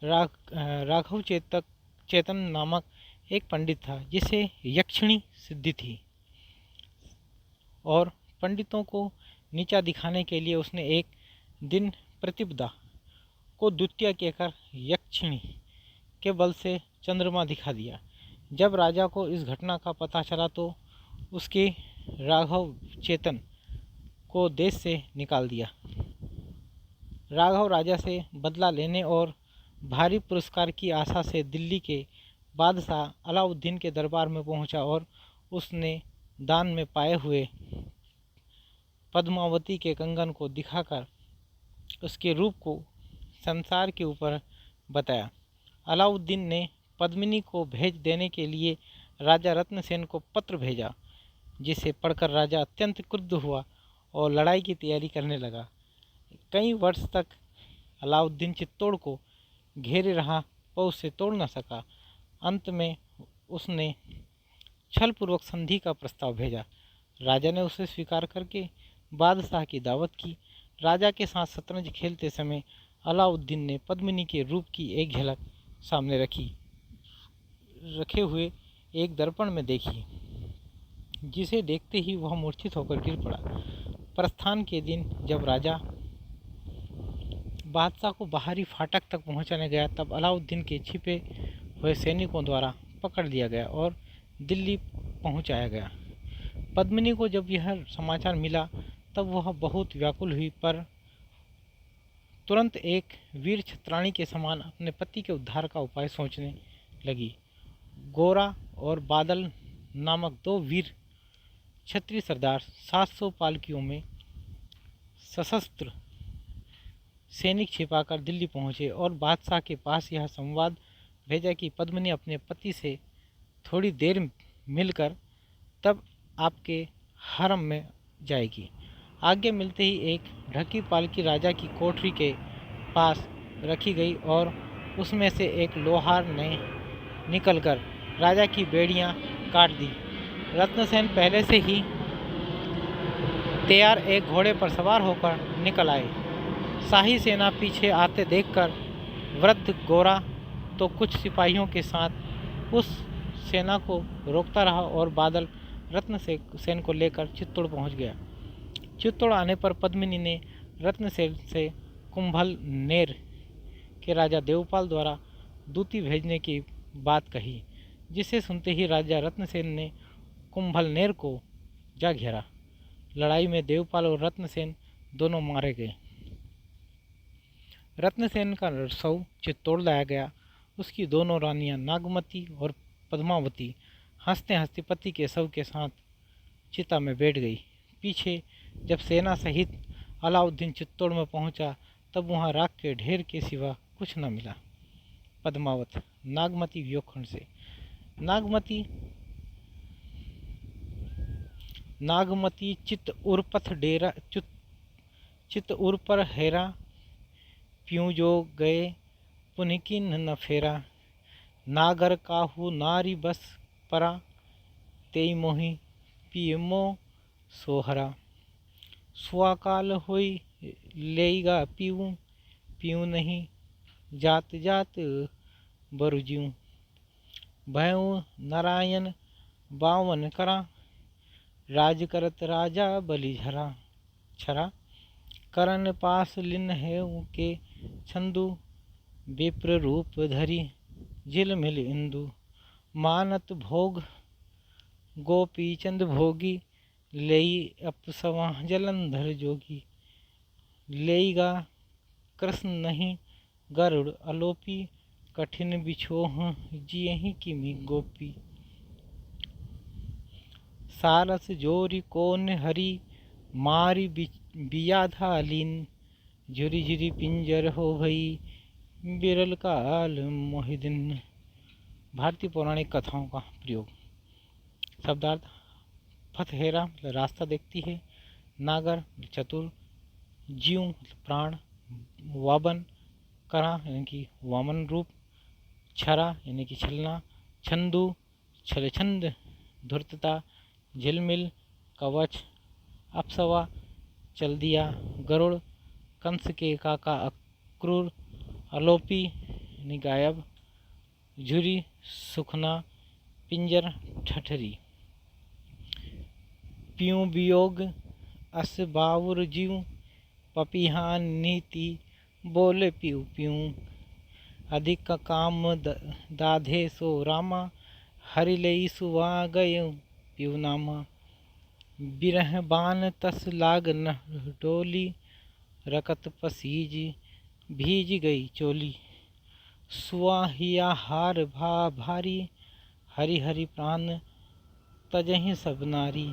राघव चेतन नामक एक पंडित था, जिसे यक्षिणी सिद्धि थी, और पंडितों को नीचा दिखाने के लिए उसने एक दिन प्रतिपदा को द्वितीय कहकर यक्षिणी के बल से चंद्रमा दिखा दिया। जब राजा को इस घटना का पता चला तो उसके राघव चेतन को देश से निकाल दिया। राघव राजा से बदला लेने और भारी पुरस्कार की आशा से दिल्ली के बादशाह अलाउद्दीन के दरबार में पहुंचा और उसने दान में पाए हुए पद्मावती के कंगन को दिखाकर उसके रूप को संसार के ऊपर बताया। अलाउद्दीन ने पद्मिनी को भेज देने के लिए राजा रत्नसेन को पत्र भेजा, जिसे पढ़कर राजा अत्यंत क्रुद्ध हुआ और लड़ाई की तैयारी करने लगा। कई वर्ष तक अलाउद्दीन चित्तौड़ को घेरे रहा पर उसे तोड़ न सका। अंत में उसने छलपूर्वक संधि का प्रस्ताव भेजा। राजा ने उसे स्वीकार करके बादशाह की दावत की। राजा के साथ शतरंज खेलते समय अलाउद्दीन ने पद्मिनी के रूप की एक झलक सामने रखे हुए एक दर्पण में देखी, जिसे देखते ही वह मूर्छित होकर गिर पड़ा। प्रस्थान के दिन जब राजा बादशाह को बाहरी फाटक तक पहुंचाने गया, तब अलाउद्दीन के छिपे हुए सैनिकों द्वारा पकड़ लिया गया और दिल्ली पहुंचाया गया। पद्मिनी को जब यह समाचार मिला तब वह बहुत व्याकुल हुई, पर तुरंत एक वीर छत्राणी के समान अपने पति के उद्धार का उपाय सोचने लगी। गोरा और बादल नामक दो वीर क्षत्रिय सरदार 700 पालकियों में सशस्त्र सैनिक छिपाकर दिल्ली पहुंचे और बादशाह के पास यह संवाद भेजा कि पद्मिनी अपने पति से थोड़ी देर मिलकर तब आपके हरम में जाएगी। आज्ञा मिलते ही एक ढकी पालकी राजा की कोठरी के पास रखी गई और उसमें से एक लोहार ने निकलकर राजा की बेड़ियां काट दी। रत्नसेन पहले से ही तैयार एक घोड़े पर सवार होकर निकल आए। शाही सेना पीछे आते देखकर वृद्ध गोरा तो कुछ सिपाहियों के साथ उस सेना को रोकता रहा और बादल रत्नसेन को लेकर चित्तौड़ पहुंच गया। चित्तौड़ आने पर पद्मिनी ने रत्नसेन से कुंभलनेर के राजा देवपाल द्वारा दूती भेजने की बात कही, जिसे सुनते ही राजा रत्नसेन ने कुंभलनेर को जा घेरा। लड़ाई में देवपाल और रत्नसेन दोनों मारे गए। रत्नसेन का शव चित्तौड़ लाया गया। उसकी दोनों रानियां नागमती और पद्मावती हंसते हंसते पति के शव के साथ चिता में बैठ गई। पीछे जब सेना सहित अलाउद्दीन चित्तौड़ में पहुंचा तब वहां राख के ढेर के सिवा कुछ न मिला। पद्मावत नागमती वियोगखंड से। नागमती चित उर्पथ डेरा चित उर पर हेरा, प्यूँ जो गए पुनकिन न फेरा। नागर काहू नारी बस परा, तेई मोहि पियमो सोहरा। स्वाकाल होई लेगा पीऊँ, पीऊँ नहीं जात जात बरुज्यूँ। भयऊ नारायण बावन करा, राज करत राजा बलि छरा। करन पास लिन है के छंदु, विप्र रूप धरी झिलमिल इंदु। मानत भोग गोपी चंद भोगी, लेई अपसवा जलंधर जोगी। लेईगा कृष्ण नहीं गरुड़ अलोपी, कठिन बिछोह जियहि किमि गोपी। सारस जोरी कोन हरी, मारी बियाधा लीन। झुरी झुरी पिंजर हो भई, बिरल काल मोहिदिन। भारतीय पौराणिक कथाओं का प्रयोग। शब्दार्थ: फतहेरा मतलब रास्ता देखती है, नागर चतुर, जीव मतलब प्राण, वाबन करा यानी कि वामन रूप, छरा यानी कि छलना, छंदु छलछंद धूर्तता, झिलमिल कवच, अप्सवा चल दिया, गरुड़ कंस के काका अक्रूर, अलोपी यानी गायब, झुरी सुखना, पिंजर ठठरी। प्यूँ वियोग अस बावुर जीव, पपीहा नीति बोले प्यू प्यूँ। अधिक काम दाधे सो रामा, हरि लई सुवा गय प्यू नामा। बिरह बान तस लाग न डोली, रकत पसीज भीज गई चोली। सुआ हिया हार भा भारी, हरि हरि प्राण तजहि सब नारी।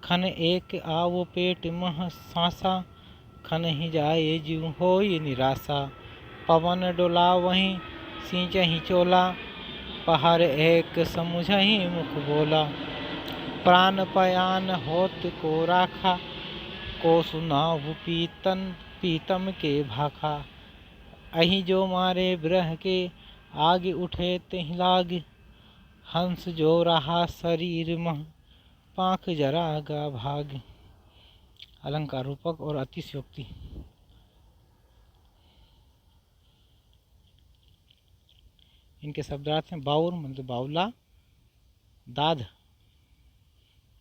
खन एक आवो पेट मह सांसा, खन ही जाए जीव होय निराशा। पवन डोला वहीं सींचहि चोला, पहर एक समुझहि मुख बोला। प्राण पयान होत को राखा, को सुनाऊ पीतम के भाखा। अहि जो मारे ब्रह के, आगे उठे तिहि लाग। हंस जो रहा शरीर मह, पाँख जरा गा भाग। अलंकार रूपक और अतिशयोक्ति। इनके शब्दार्थ हैं बाउर मतलब बावला, दाद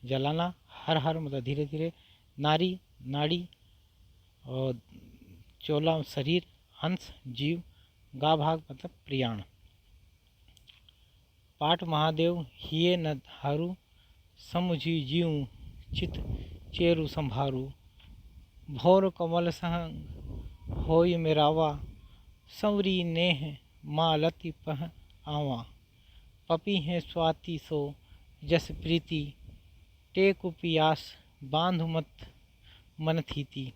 जलाना, हर हर मतलब धीरे धीरे, नारी नाड़ी, और चोला शरीर, हंस जीव, गा भाग मतलब प्रियाण। पाठ महादेव हिये न हारू, समुझी जीव चित चेरु संभारू। भोर कमल संग होय मेरावा, संवरी नेह मालति पह आवा। पपी हैं स्वाति सो जस प्रीति, टेकु पियास बांधु मत मन थीति।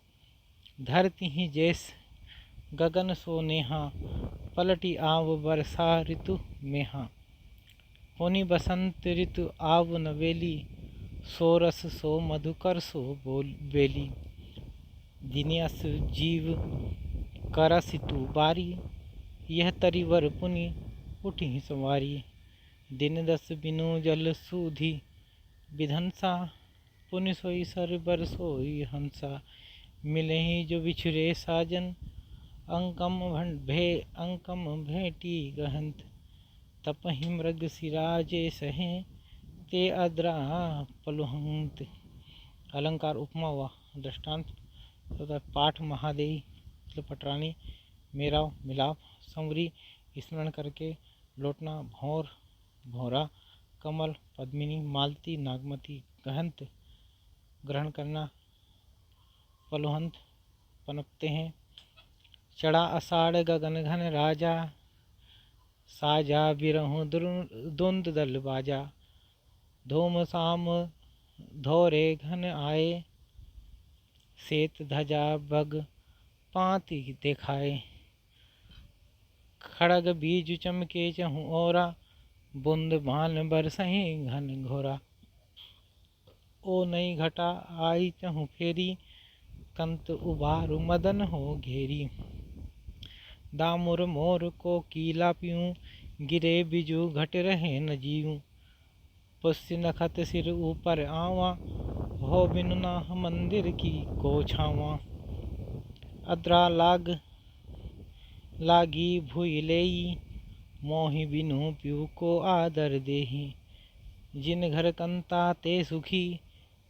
धरती ही जैस गगन सो नेहा, पलटी आव बरसा ऋतु मेहा। होनी बसंत ऋतु आव नवेली, सो रस सो मधुकर सो बोल बेली। दिनियस जीव करसितु बारी, यह तरिवर पुनि उठी सवारी। दिन दस बिनु जल सूधि विधंसा, पुनि सोई सर बर सोई हंसा। मिले ही जो बिछुरे साजन, अंकम भेटी गहंत। तपहि मृग सिराजे सहे, ते अद्रा पलुहंत। अलंकार उपमा व दृष्टांत। पाठ महादेवी मतलब पटरानी, मेराव मिलाप, संवरी स्मरण करके लौटना, भौर भौरा, कमल पद्मिनी, मालती नागमती, गहंत ग्रहण करना, पलुहंत पनपते हैं। चढ़ा आषाढ़ गगन घन राजा, साजा बिरहु द्वंद दल बाजा। धूम साम धोरे घन आए, सेत ध्वजा बग पाती देखाए। खड़ग बीज चमके चहु ओरा, बुंद बान बरसहि घन घोरा। ओ नई घटा आई चहु फेरी, कंत उबारु मदन हो घेरी। दामुर मोर को कीला पियूं, गिरे बिजु घट रहे न जीऊं। पुष्य नखत सिर ऊपर आवा, हो बिनु नाह मंदिर की को छावा। अद्रा लागी भुइ लेई, मोहि बिनु प्यू को आदर देही। जिन घर कंता ते सुखी,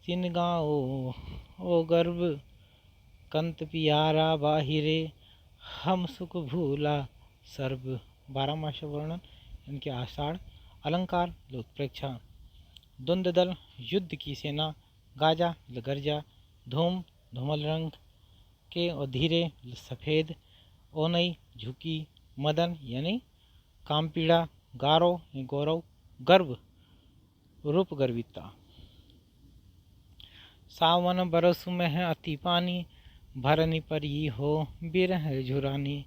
तिन गाँव ओ गर्भ। कंत पियारा बाहिरे, हम सुख भूला सर्व। 12 मास वर्णन, इनके आषाढ़। अलंकार लोकप्रेक्षा। द्वंद दल युद्ध की सेना, गाजा गर्जा, धूम धूमल रंग के और धीरे सफ़ेद, ओनई झुकी, मदन यानी काम पीड़ा, गारो गौरव, गर्व रूप गर्विता। सावन बरसु में अति पानी, भरनी परी हो बिरह झुरानी।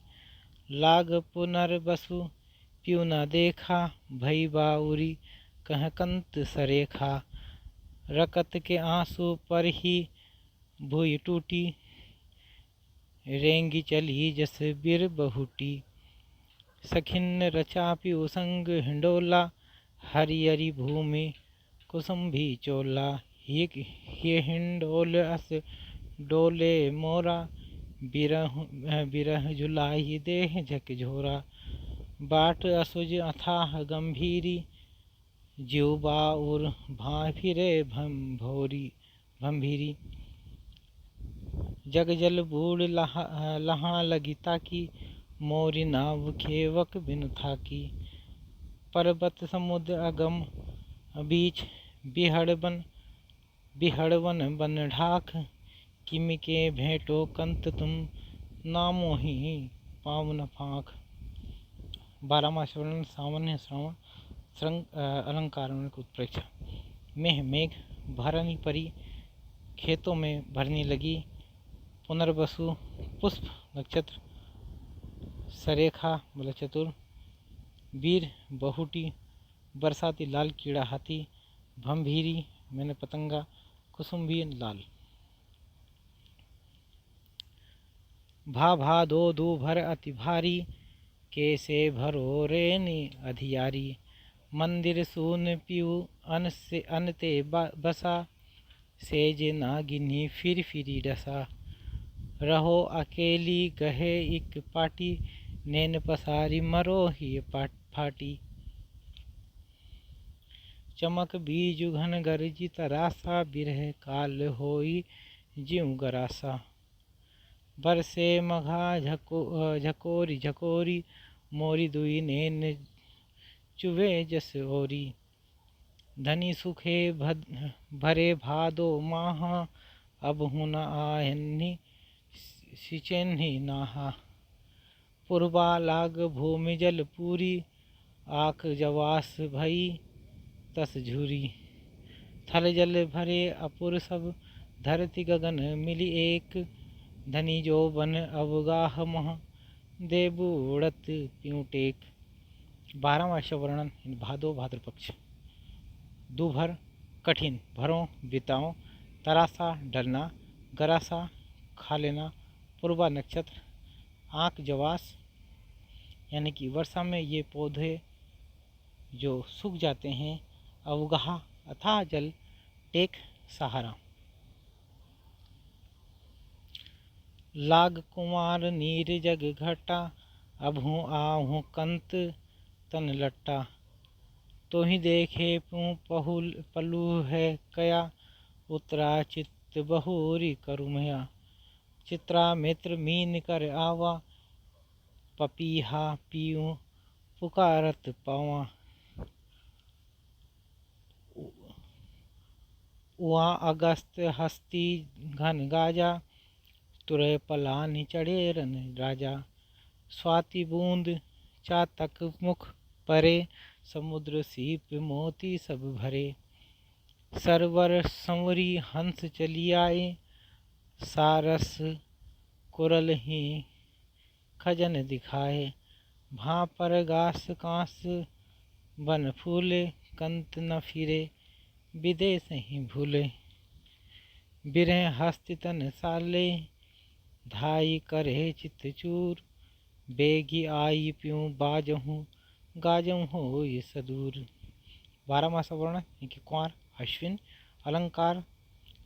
लाग पुनर्बसु प्यू न देखा, भई बाउरी कह कंत सरेखा। रकत के आंसू पर ही भुई टूटी, रेंगी चली जस बिर बहुटी। सखिन रचा प्यू संग हिंडोला, हरियरी भूमि कुसुम भी चोला। ये हिंडोल अस डोले मोरा, बिरह झुलाई देह झकझोरा। बाट असुज अथाह गंभीरी, जीव बाउर भां फिरे भंभीरी। जग जल बूढ़ लहा लगिता की, मोरी नाव खेवक बिनु थाकी। पर्वत समुद्र अगम बीच, बिहड़वन बन ढाक। किमि के भेंटो कंत तुम, नामो ही पावन फाँक। 12 मास वर्णन, सामान्य श्रावण, अलंकार उत्प्रेक्षा। मेह मेघ, भरनी परी खेतों में भरने लगी। पुनर्वसु पुष्प नक्षत्र, सरेखा मतलब चतुर, वीर बहुटी बरसाती लाल कीड़ा हाथी, भंभीरी मैंने पतंगा, कुसुम भी लाल। भा दो भर अति भारी, कैसे भरो रेनी अधियारी। मंदिर सून पीऊ अन से अन ते बसा, सेज नागिनी फिर फिरी डसा। रहो अकेली गहे एक पाटी, नैन पसारी मरो ही फाटी। चमक बीजु घन गरजी तरासा, बिरह काल होई ज्यों गरासा। बरसे मघा झकोरी झकोरी, मोरी दुई नैन चुवे जस ओरी। धनी सुखे भरे भादो माहा, अब हुन आहन्नी सिचेन्ही नाहा। पुरबा लाग भूमि जल पूरी, आख जवास भई तस झूरी। थल जल भरे अपुर सब, धरती गगन मिली एक। धनी जो बन अवगाह मह, देबू उड़त प्यूं टेक। 12वां अक्षर वर्णन भादो भाद्र पक्ष। दूभर कठिन, भरों बिताओ, तरासा ढलना, गरासा खा लेना, पूर्वा नक्षत्र, आँख जवास यानी कि वर्षा में ये पौधे जो सूख जाते हैं। अवगाह अथाह जल, टेक सहारा। लाग कुमार नीर जग घटा, अबहू आहूँ कंत तन लट्टा। तो ही देखे पलू है कया, उतरा चित्त बहुरी करुमया। चित्रा मित्र मीन कर आवा, पपीहा पीऊँ पुकारत पावा। उहाँ अगस्त हस्ती घन गाजा, तुरय पलानी चढ़े रन राजा। स्वाति बूंद चातक मुख परे, समुद्र सीप मोती सब भरे। सरवर संवरी हंस चली आए, सारस कुरल ही खजन दिखाए। भां पर गास कांस बन फूले, कंत न फिरे विदेश ही भूले। बिरह हस्ति तन साले, धाई करे चित चूर। बेगी आई प्यूं बाजहूँ, गाजहूँ हो ये सदूर। 12वां सवर्ण इनके कुंवर अश्विन। अलंकार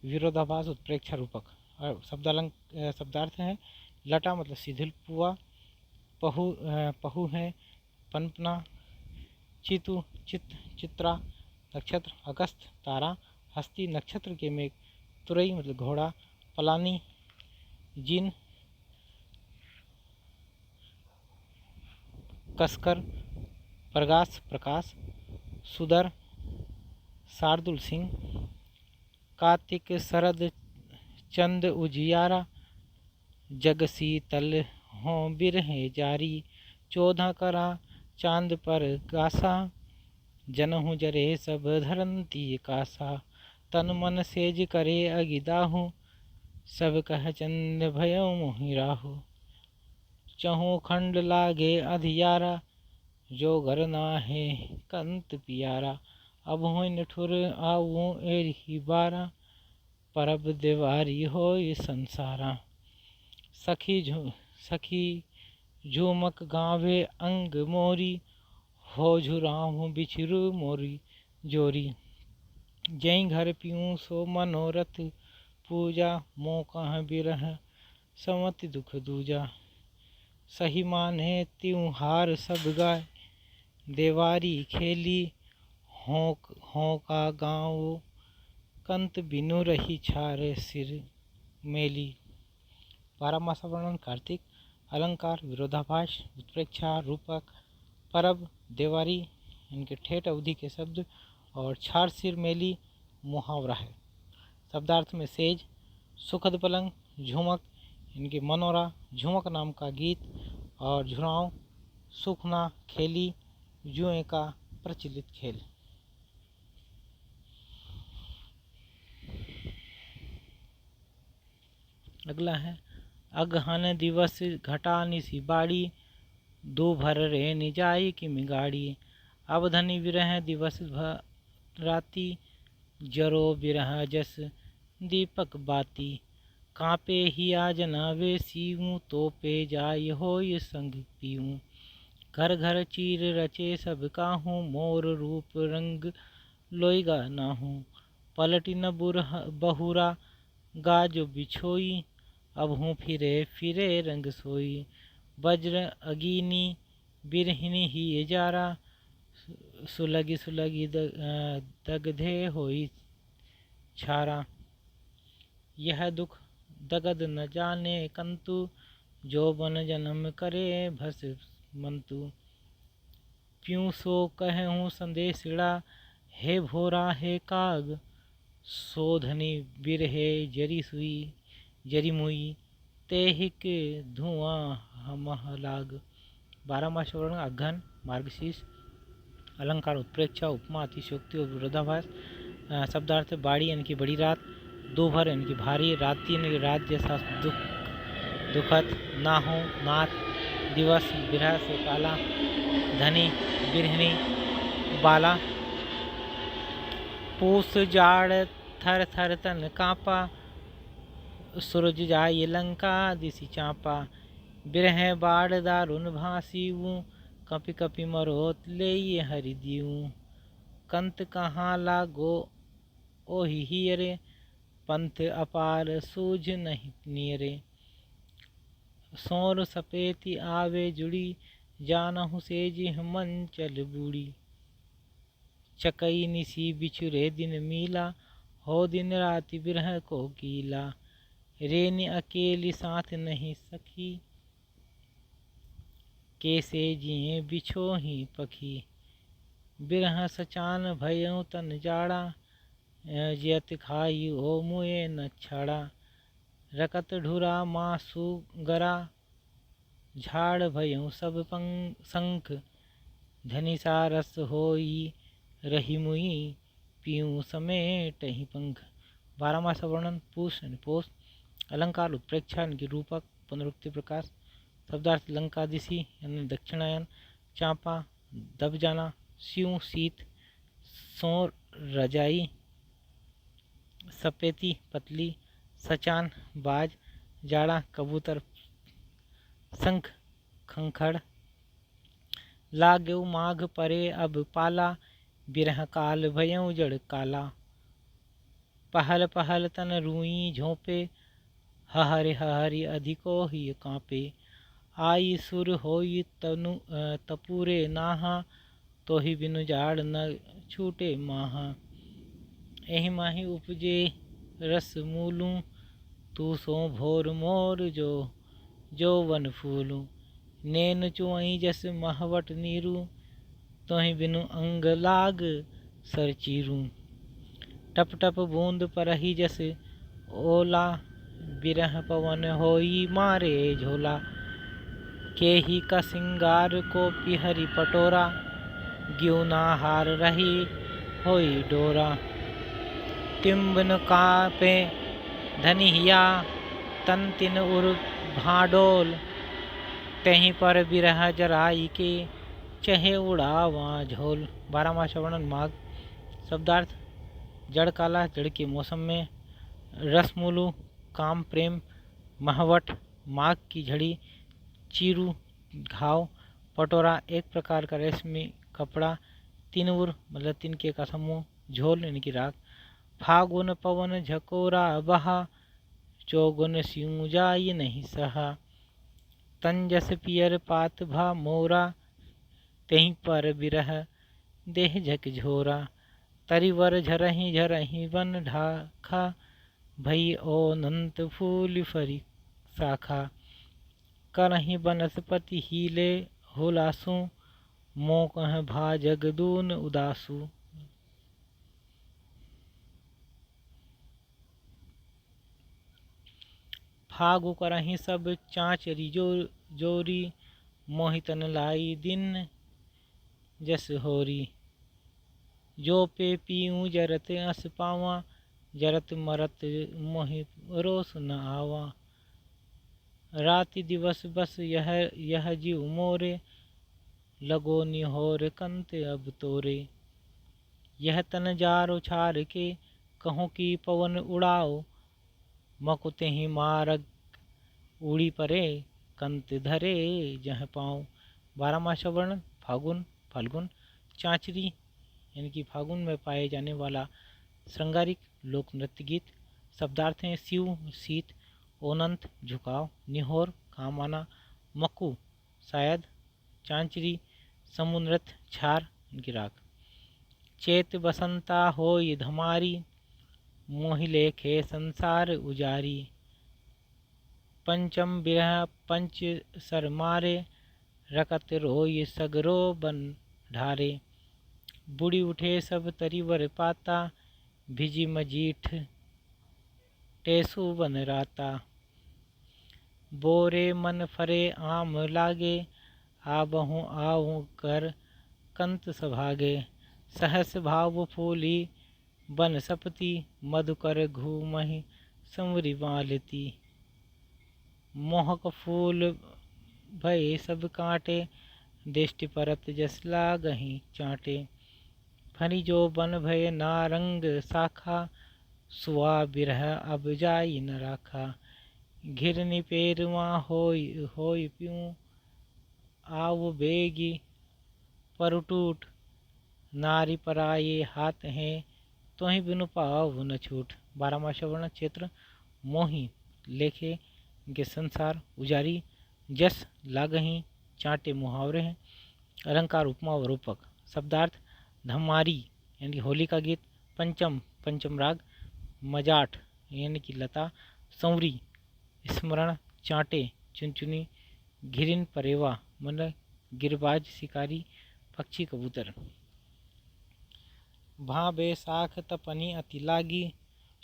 विरोधाभास उत्प्रेक्षा रूपक। शब्दार्थ है लटा मतलब शिथिल पुआ, पहु है पनपना, चितु चित्रा नक्षत्र, अगस्त तारा, हस्ती नक्षत्र के मेघ, तुरई मतलब घोड़ा, पलानी जिन, कसकर प्रकाश प्रकाश, सुदर शार्दुल सिंह। कार्तिक शरद चंद उजियारा, जग शीतल हों बिरहे जारी। 14 करा चांद पर गासा, जनहु जरे सब धरंती कासा। तन मन सेज करे अगिदाहू, सब कह चंद भयो मोहि राहु। चहु खंड लागे अधियारा, जो घर नाहे कंत पियारा। अब हो निठुर आऊँ एरी बारा, परब देवारी होय संसारा। सखी झूमक गावे अंग मोरी, हो झुराहूँ बिछरू मोरी जोरी। जय घर पीऊँ सो मनोरथ, पूजा मोह कह बिरह समति दुख दूजा। सही माने त्योहार सब गाय, देवारी खेली हों का गाँव। कंत बिनु रही छारे सिर मेली। 12वां सवर्ण कार्तिक। अलंकार विरोधाभास उत्प्रेक्षा रूपक। परब देवारी इनके ठेठ अवधि के शब्द और छार सिर मेली मुहावरा है। शब्दार्थ में सेज सुखद पलंग, झुमक इनके मनोरा झुमक नाम का गीत और झुराव सुखना खेली जुए का प्रचलित खेल। अगला है अगहन दिवस घटा निसी बाड़ी, दो भर रे निजाई की मिगाड़ी। अवधनि विरह दिवस राती, जरो विरह जस दीपक बाती। कांपे हिया जनावे सीऊँ, तो पे जाय होय संग पीऊँ। घर घर चीर रचे सब काहूँ, मोर रूप रंग लोईगा नाहूँ। पलटी न बहुरा गाज बिछोई, अबहूँ फिरे फिरे रंग सोई। वज्र अगिनी बिरहिनी ही जारा, सुलगी सुलगी दगधे होई छारा। यह दुख दगद न जाने कंतु, जो बन जन्म करे भस मंतु। प्यूँ सो कहूँ संदेशिड़ा, हे भोरा हे काग, सोधनी बिरहे जरी सुई जरी मुई, तेहिक धुआं हमह लाग। 12 मास वर्ण अघन मार्गशीर्ष। अलंकार उत्प्रेक्षा उपमा अतिशयोक्ति और विरोधाभास। शब्दार्थ बाड़ी यानी कि बड़ी रात, दोपहर यानी कि भारी, रात्रि यानी कि रात जैसा दुखद, ना हो नाथ, दिवस बिरह से काला, धनी बिरहनी बाला। पूस जाड़ थर थर तन कांपा, सूरज जाई लंका दिसी चांपा। बिरह बाड़ दारुन भासीऊ, कपि कपि मरोत ले हरि दीऊ। कंत कहाँ लागो ओहि हियरे, पंथ अपार सूझ नहीं नियरे। सोर सपेति आवे जुड़ी, जानहु सेजि मन चल बूढ़ी। चकई निसी बिछुरे दिन मीला, हो दिन राति बिरह को कीला। रेनी अकेली साथ नहीं सखी, कैसे जिए बिछो ही पखी। बिरह सचान भयउ तन जाड़ा, जियत खाई हो मुए न छाड़ा। रकत ढुरा मासु गरा, झाड़ भयउ सब संख। धनी सा रस होई रही मुई, पीऊँ समेट ही पंख। 12 मास वर्णन पूष यानी पोष। अलंकार उत्प्रेक्षा यानी कि रूपक पुनरुक्ति प्रकाश। शब्दार्थ लंका दिशी यानी दक्षिणायन, चांपा दब जाना, स्यूं शीत, सोर रजाई, सपेती पतली, सचान बाज, जाड़ा कबूतर, शंख खंखड़। लागेऊ माघ परे अब पाला, बिरह काल भयऊ जड़ काला। पहल पहल तन रुई झोंपे, हहरि अधिको ही कांपे। आई सुर होई तनु तपुरे नाहा, तो ही बिनु जाड़ न छूटे माहा। एहि माही उपजे रस मूलू, तू सो भोर मोर जो वन फूलू। नैन चुआई जस महवट नीरू, तोहि बिनु अंग लाग सर चीरू। टप टप बूंद परही जस ओला, बिरह पवन होई मारे झोला। केही का सिंगार को पिहरी पटोरा, ग्यूना हार रही होई डोरा। तिम्बन कापे धनी हिया, तन तिन उर भाडोल। तहीं पर बिरह जराई के, चहे उड़ावा झोल। 12 मास वर्णन माघ। शब्दार्थ जड़ काला, जड़ के मौसम में। रसमूलू काम प्रेम, महवट माघ की झड़ी, चीरू घाव, पटोरा एक प्रकार का रेशमी कपड़ा, तिनउर मतलब तिनके का समूह, झोल यानी कि राख। फागुन पवन झकोरा बहा, चौगुन सियूं जाई नहीं सहा। तंजस पियर पात भा मोरा, तहीं पर बिरह देह झकझोरा। तरिवर झरही झरही वन ढाखा, भई ओनंत फूल फरी शाखा। करही बनस्पति हिले हुलासू, मोकह भा जगदून उदासू। फागु करही सब चाँचरी जोरी, मोहितन लाई दिन जस होरी। जो पे पीऊँ जरत अस पावा, जरत मरत मोहि रोस न आवा। राति दिवस बस यह जीव मोरे, लगो निहोर कंत अब तोरे। यह तन जारो छार के, कहों की पवन उड़ाओ। मकुते ही मारग उड़ी परे, कंत धरे जह पाँव। बारहमासा वर्णन फागुन फाल्गुन। चांचरी यानी कि फागुन में पाए जाने वाला श्रृंगारिक लोक नृत्य गीत। शब्दार्थ हैं शिव शीत, ओनंत झुकाव, निहोर काम आना, मक्कू शायद, चांचरी समुन्नत छार इनकी राख। चेत बसंता होई धमारी, मोहि लेखे संसार उजारी। पंचम बिरह पंच सर मारे, रकत रोई सगरो बन ढारे। बुढ़ी उठे सब तरीवर पाता, भिजी मजीठ टेसु बन राता। बोरे मन फरे आम लागे, आबहु आऊँ कर कंत सभागे। सहस भाव फूली बन सपति, मधुकर घूमहि संवरी मालती। मोहक फूल भय सब कांटे, दृष्टि परत जस लागहि चांटे। फनी जो बन भय नारंग शाखा, सुआ बिरह अब जाई न राखा। घिरनि पेरवा होई होई प्यूं, आव बेगी परटूट। नारी पराये हाथ हैं, तोहि बिनु पाव न छूट। बारहमासा वर्ण क्षेत्र मोही लेखे के संसार उजारी, जस लागही चांटे मुहावरे हैं। अलंकार उपमा व रूपक। शब्दार्थ धमारी यानी कि होली का गीत। पंचम पंचम राग। मजाठ यानी कि लता। संवरी स्मरण। चांटे चुनचुनी। घिरिन परेवा मन गिरबाज शिकारी पक्षी कबूतर। भा बैसाख तपनी अति लागी,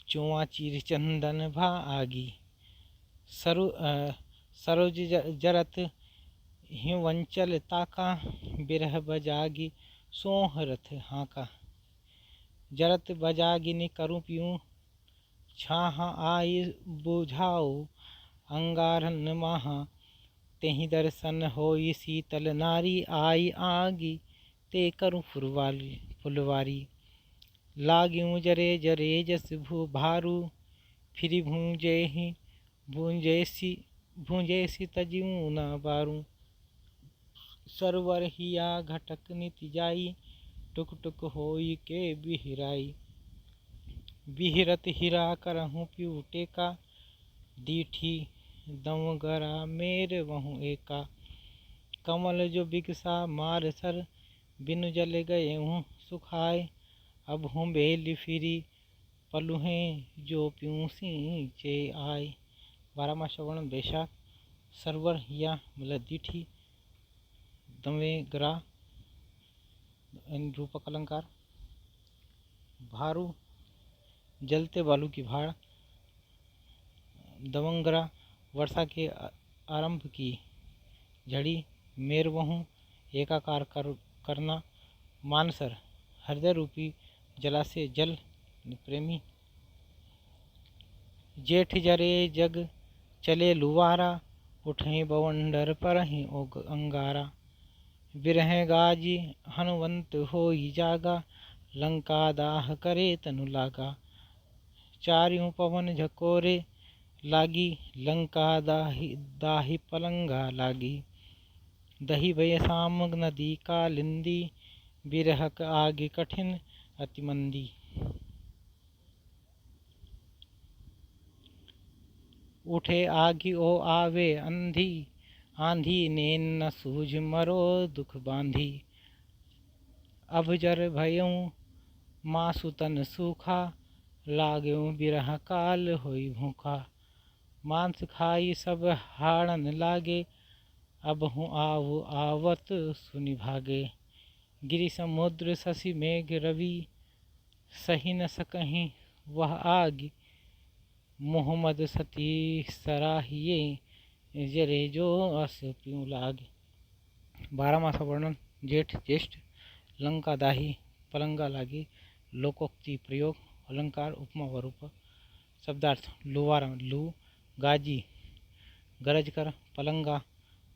चुआ चीर चंदन भा आगी। सरोज जरत हिवंचल ताका, बिरह बजागी सोह रथ हाका। जरत बजागिनी करूँ पीऊँ, छाह आई बुझाऊ अंगारन माहा। तेहि दर्शन होई शीतल नारी, आई आगी ते करूँ फुलवारी। लाग्यूं जरे जरे जस भू भारू, फिरी भूंजैसी तजियूं न बारूं। सरवर हिया घटक निति जाई, टुक टुक होई के बिहराई। बिहरत हीरा करहूँ प्यू टेका, डीठी दमगरा मेर वहु एका। कमल जो बिगसा मार सर, बिनु जल गए हूँ सुखाए। अब हूँ बेली फिरी, पलुहें जो प्यूं सींचे आए। बारहमासा वर्ण बैशाख। सरवर हिया मतलब दीठी, दमेगरा रूपक अलंकार। भारू जलते बालू की भाड़। दवंगरा वर्षा के आरंभ की झड़ी। मेरवहू एकाकार करना। मानसर हृदय रूपी जलाशय जल प्रेमी। जेठ जरे जग चले लुवारा, उठें बवंडर परहि अंगारा। बिरह गाजी हनुवंत होई जागा, लंका दाह करे तनु लागा। चारियों पवन झकोरे लागी, लंका दाही पलंगा लागी। दही भय साम नदी कालिंदी, बिरहक आगे कठिन अति मंदी। उठे आगी ओ आवे अंधी, आंधी नेन न सूझ मरो दुख बांधी। अब जर भयों मासु तन सूखा, लाग्यों बिरह काल होई भूखा। मांस खाई सब हाड़न लागे, अब हूँ आव आवत सुनि भागे। गिरि समुद्र शशि मेघ रवि, सही न सकहीं वह आग। मोहम्मद सती सराहिए, जरे जो अस प्यूं लागे। बारहमासा वर्णन जेठ ज्येष्ठ। लंका दाही पलंगा लागी। लोकोक्ति प्रयोग। अलंकार उपमा व रूपक। शब्दार्थ लुवारा लू, गाजी गरज कर, पलंगा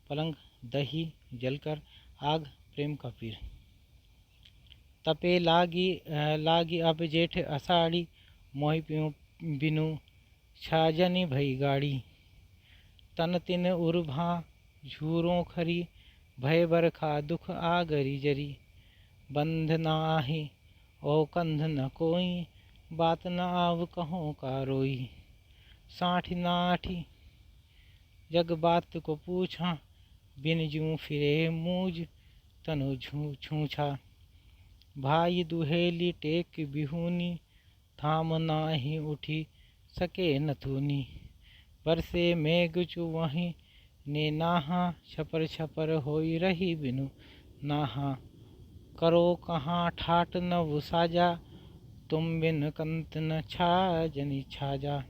पलंग, दही जलकर, आग प्रेम का पीर। तपे लागी अब जेठ अषाढ़ी, मोहि प्यूं बिनु छाजनि भई गाड़ी। तन तिन उर्भा झूरों खरी, भय बरखा दुख आगरी जरी, बंध नाही ओ कंध न कोई, बात न आव कहो का रोई। साठी नाठी जग बात को पूछा, बिन जूं फिरे मूज तनु छूछा। भाई दुहेली टेक बिहूनी, थाम नाही उठी सके नथुनी। बरसे मेघ चुवहीं ने नाहा, छपर छपर होई रही बिनु नाहा। करो कहाँ ठाट नव साजा, तुम बिन कंत न छाजनि छाजा।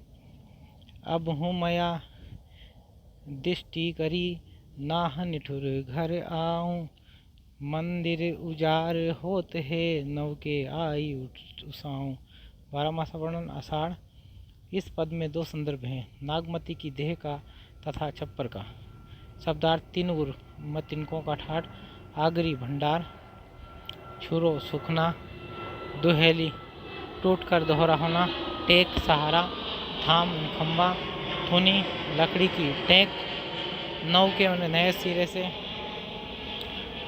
अब हूँ मया दृष्टि करी, नाह निठुर घर आऊं। मंदिर उजार होत है, नव के आई उसाऊं। 12 मासा वर्णन आषाढ़। इस पद में 2 संदर्भ हैं, नागमती की देह का तथा छप्पर का। शब्दार्थ: तिनुर में तिनकों का ठाट, आगरी भंडार, छुरो सूखना, दुहेली टूटकर दोहरा होना, टेक सहारा, थाम खंबा, थुनी लकड़ी की टेक, नव के नए सिरे से।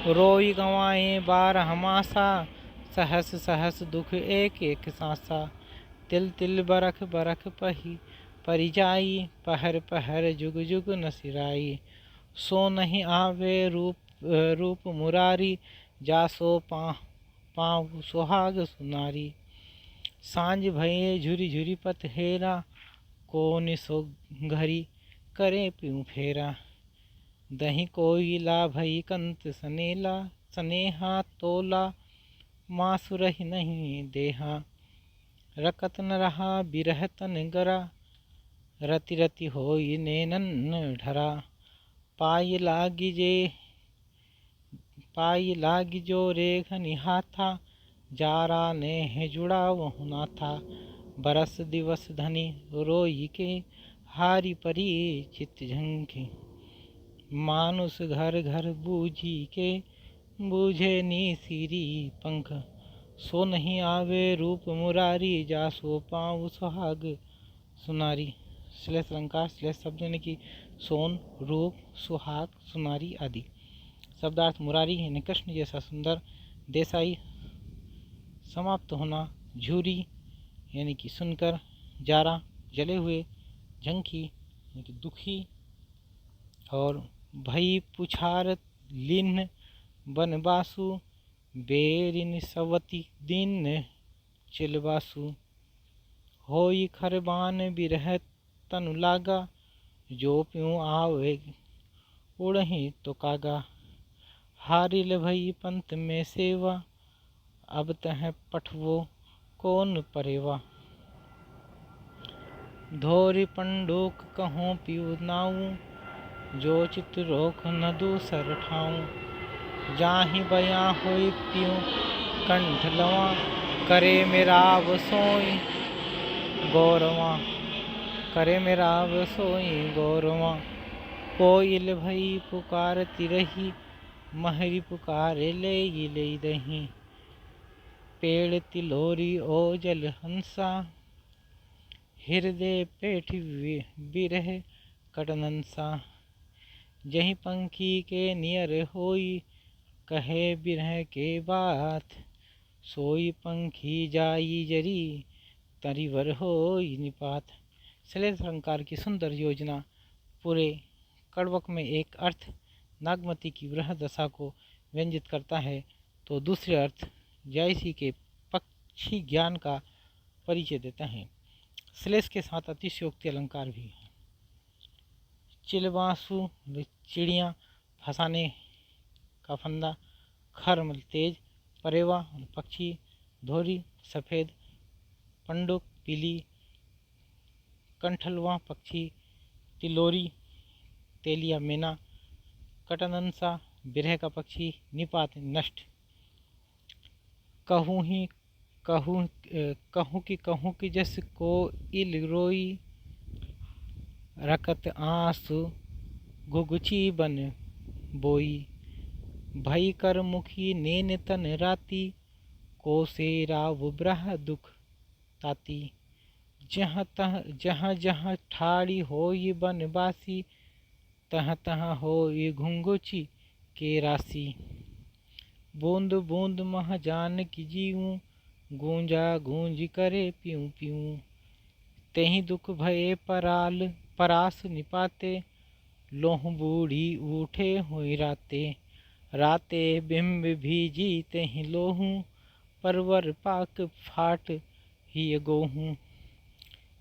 रोई गंवाए 12 मासा, सहस सहस दुख एक एक सांसा। तिल तिल बरख बरख परी जाई, पहर पहर जुग जुग न सिराई। सो नहीं आवे रूप मुरारी, जासो पाँव सुहाग सुनारी। सांझ भये झुरी झुरी पत हेरा, को निसो घरी करे प्यूँ फेरा। दही कोयला भई कंत सनेला, सनेहा तोला मासु रही नहीं देहा। रकत न रहा बिरह तन गरा, रति रति होई नैनन ढरा। पाई लागी जो रेख निहाथा, जारा ने जुड़ा वहु ना था। बरस दिवस धनी रोई के, हारी परी चित झंकी। मानुष घर घर बूझी के, बूझे नी सीरी पंख। सो नहीं आवे रूप मुरारी, जासो पाँव सुहाग सुनारी। श्लेष अलंकार। श्लेष शब्द यानी कि सोन, रूप, सुहाग, सुनारी आदि। शब्दार्थ: मुरारी यानी कृष्ण जैसा सुंदर, देसाई समाप्त होना, झूरी यानी कि सुनकर, जारा जले हुए, झंकी यानी कि दुखी, और भई पुछार लिन्न बनबासु, बेरिन सवती दिन चिलबासु। होई खरबान बिरह तनु लागा, जो प्यूँ आवे उड़ही तो कागा। हारिल भई पंथ में सेवा, अब तह पठवो कौन परेवा। धोरी पंडूक कहूँ पियू नाऊं, जो चित रोक न दूसर ठाऊं। जाहि बया होई पियूँ कंठ लवा, करे मेराव सोई गौरवा। करे मेराव सोई गौरवा। कोयल भई पुकारती रही, महरी पुकारे ले दही। पेड़ तिलोरी ओजल हंसा, हृदय पेठ बिरह कटनंसा। जही पंखी के नियर होई, कहे बिरह के बात। सोई पंखी जाई जरी, तरिवर होई निपात। श्लेष अलंकार की सुंदर योजना। पूरे कड़वक में एक अर्थ नागमती की वृह दशा को व्यंजित करता है, तो दूसरे अर्थ जायसी के पक्षी ज्ञान का परिचय देता है। श्लेष के साथ अतिशयोक्ति अलंकार भी है। चिलबासु चिड़िया, फंसाने का फंदा, खर तेज, परेवा पक्षी, धोरी सफ़ेद, पंडुक पीली, कंठलवा पक्षी, तिलोरी तेलिया मैना, कटनंसा बिरह का पक्षी, निपात नष्ट। कहूँ की जस को इल रोई, रकत आंसू घुघुची बन बोई। भई कर मुखी नैन तन राती, को से राव ब्रह दुख ताती। जहाँ जहाँ ठाड़ी होई बनबासी, तहाँ तहाँ होई घुंघुची के राशि। बूंद बूंद महाजान की जीऊँ, गूंजा गूंज करे प्यूँ प्यूँ। तेहि दुख भये पराल परास निपाते, लोह बूढ़ी उठे हुई राते। राते बिंब भीजी तेहि लोहूँ, परवर पाक फाट ही गोहूँ।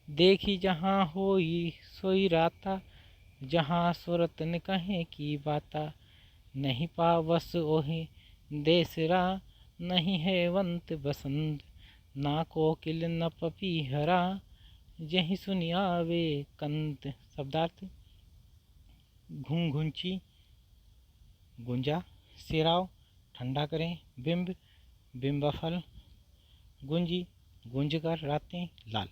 देखी जहाँ होई सोई राता, जहाँ सुरत न कहे की बाता। नहीं पावस ओहि देसरा, नहीं है वंत बसंत। ना कोकिल न पपीहरा, जहि सुनि आवे कंत। शब्दार्थ: घुंघुंची, गुंजा, सिराव, ठंडा करें। बिंब, बिंबफल, गुंजी, गूंजकर रातें, लाल।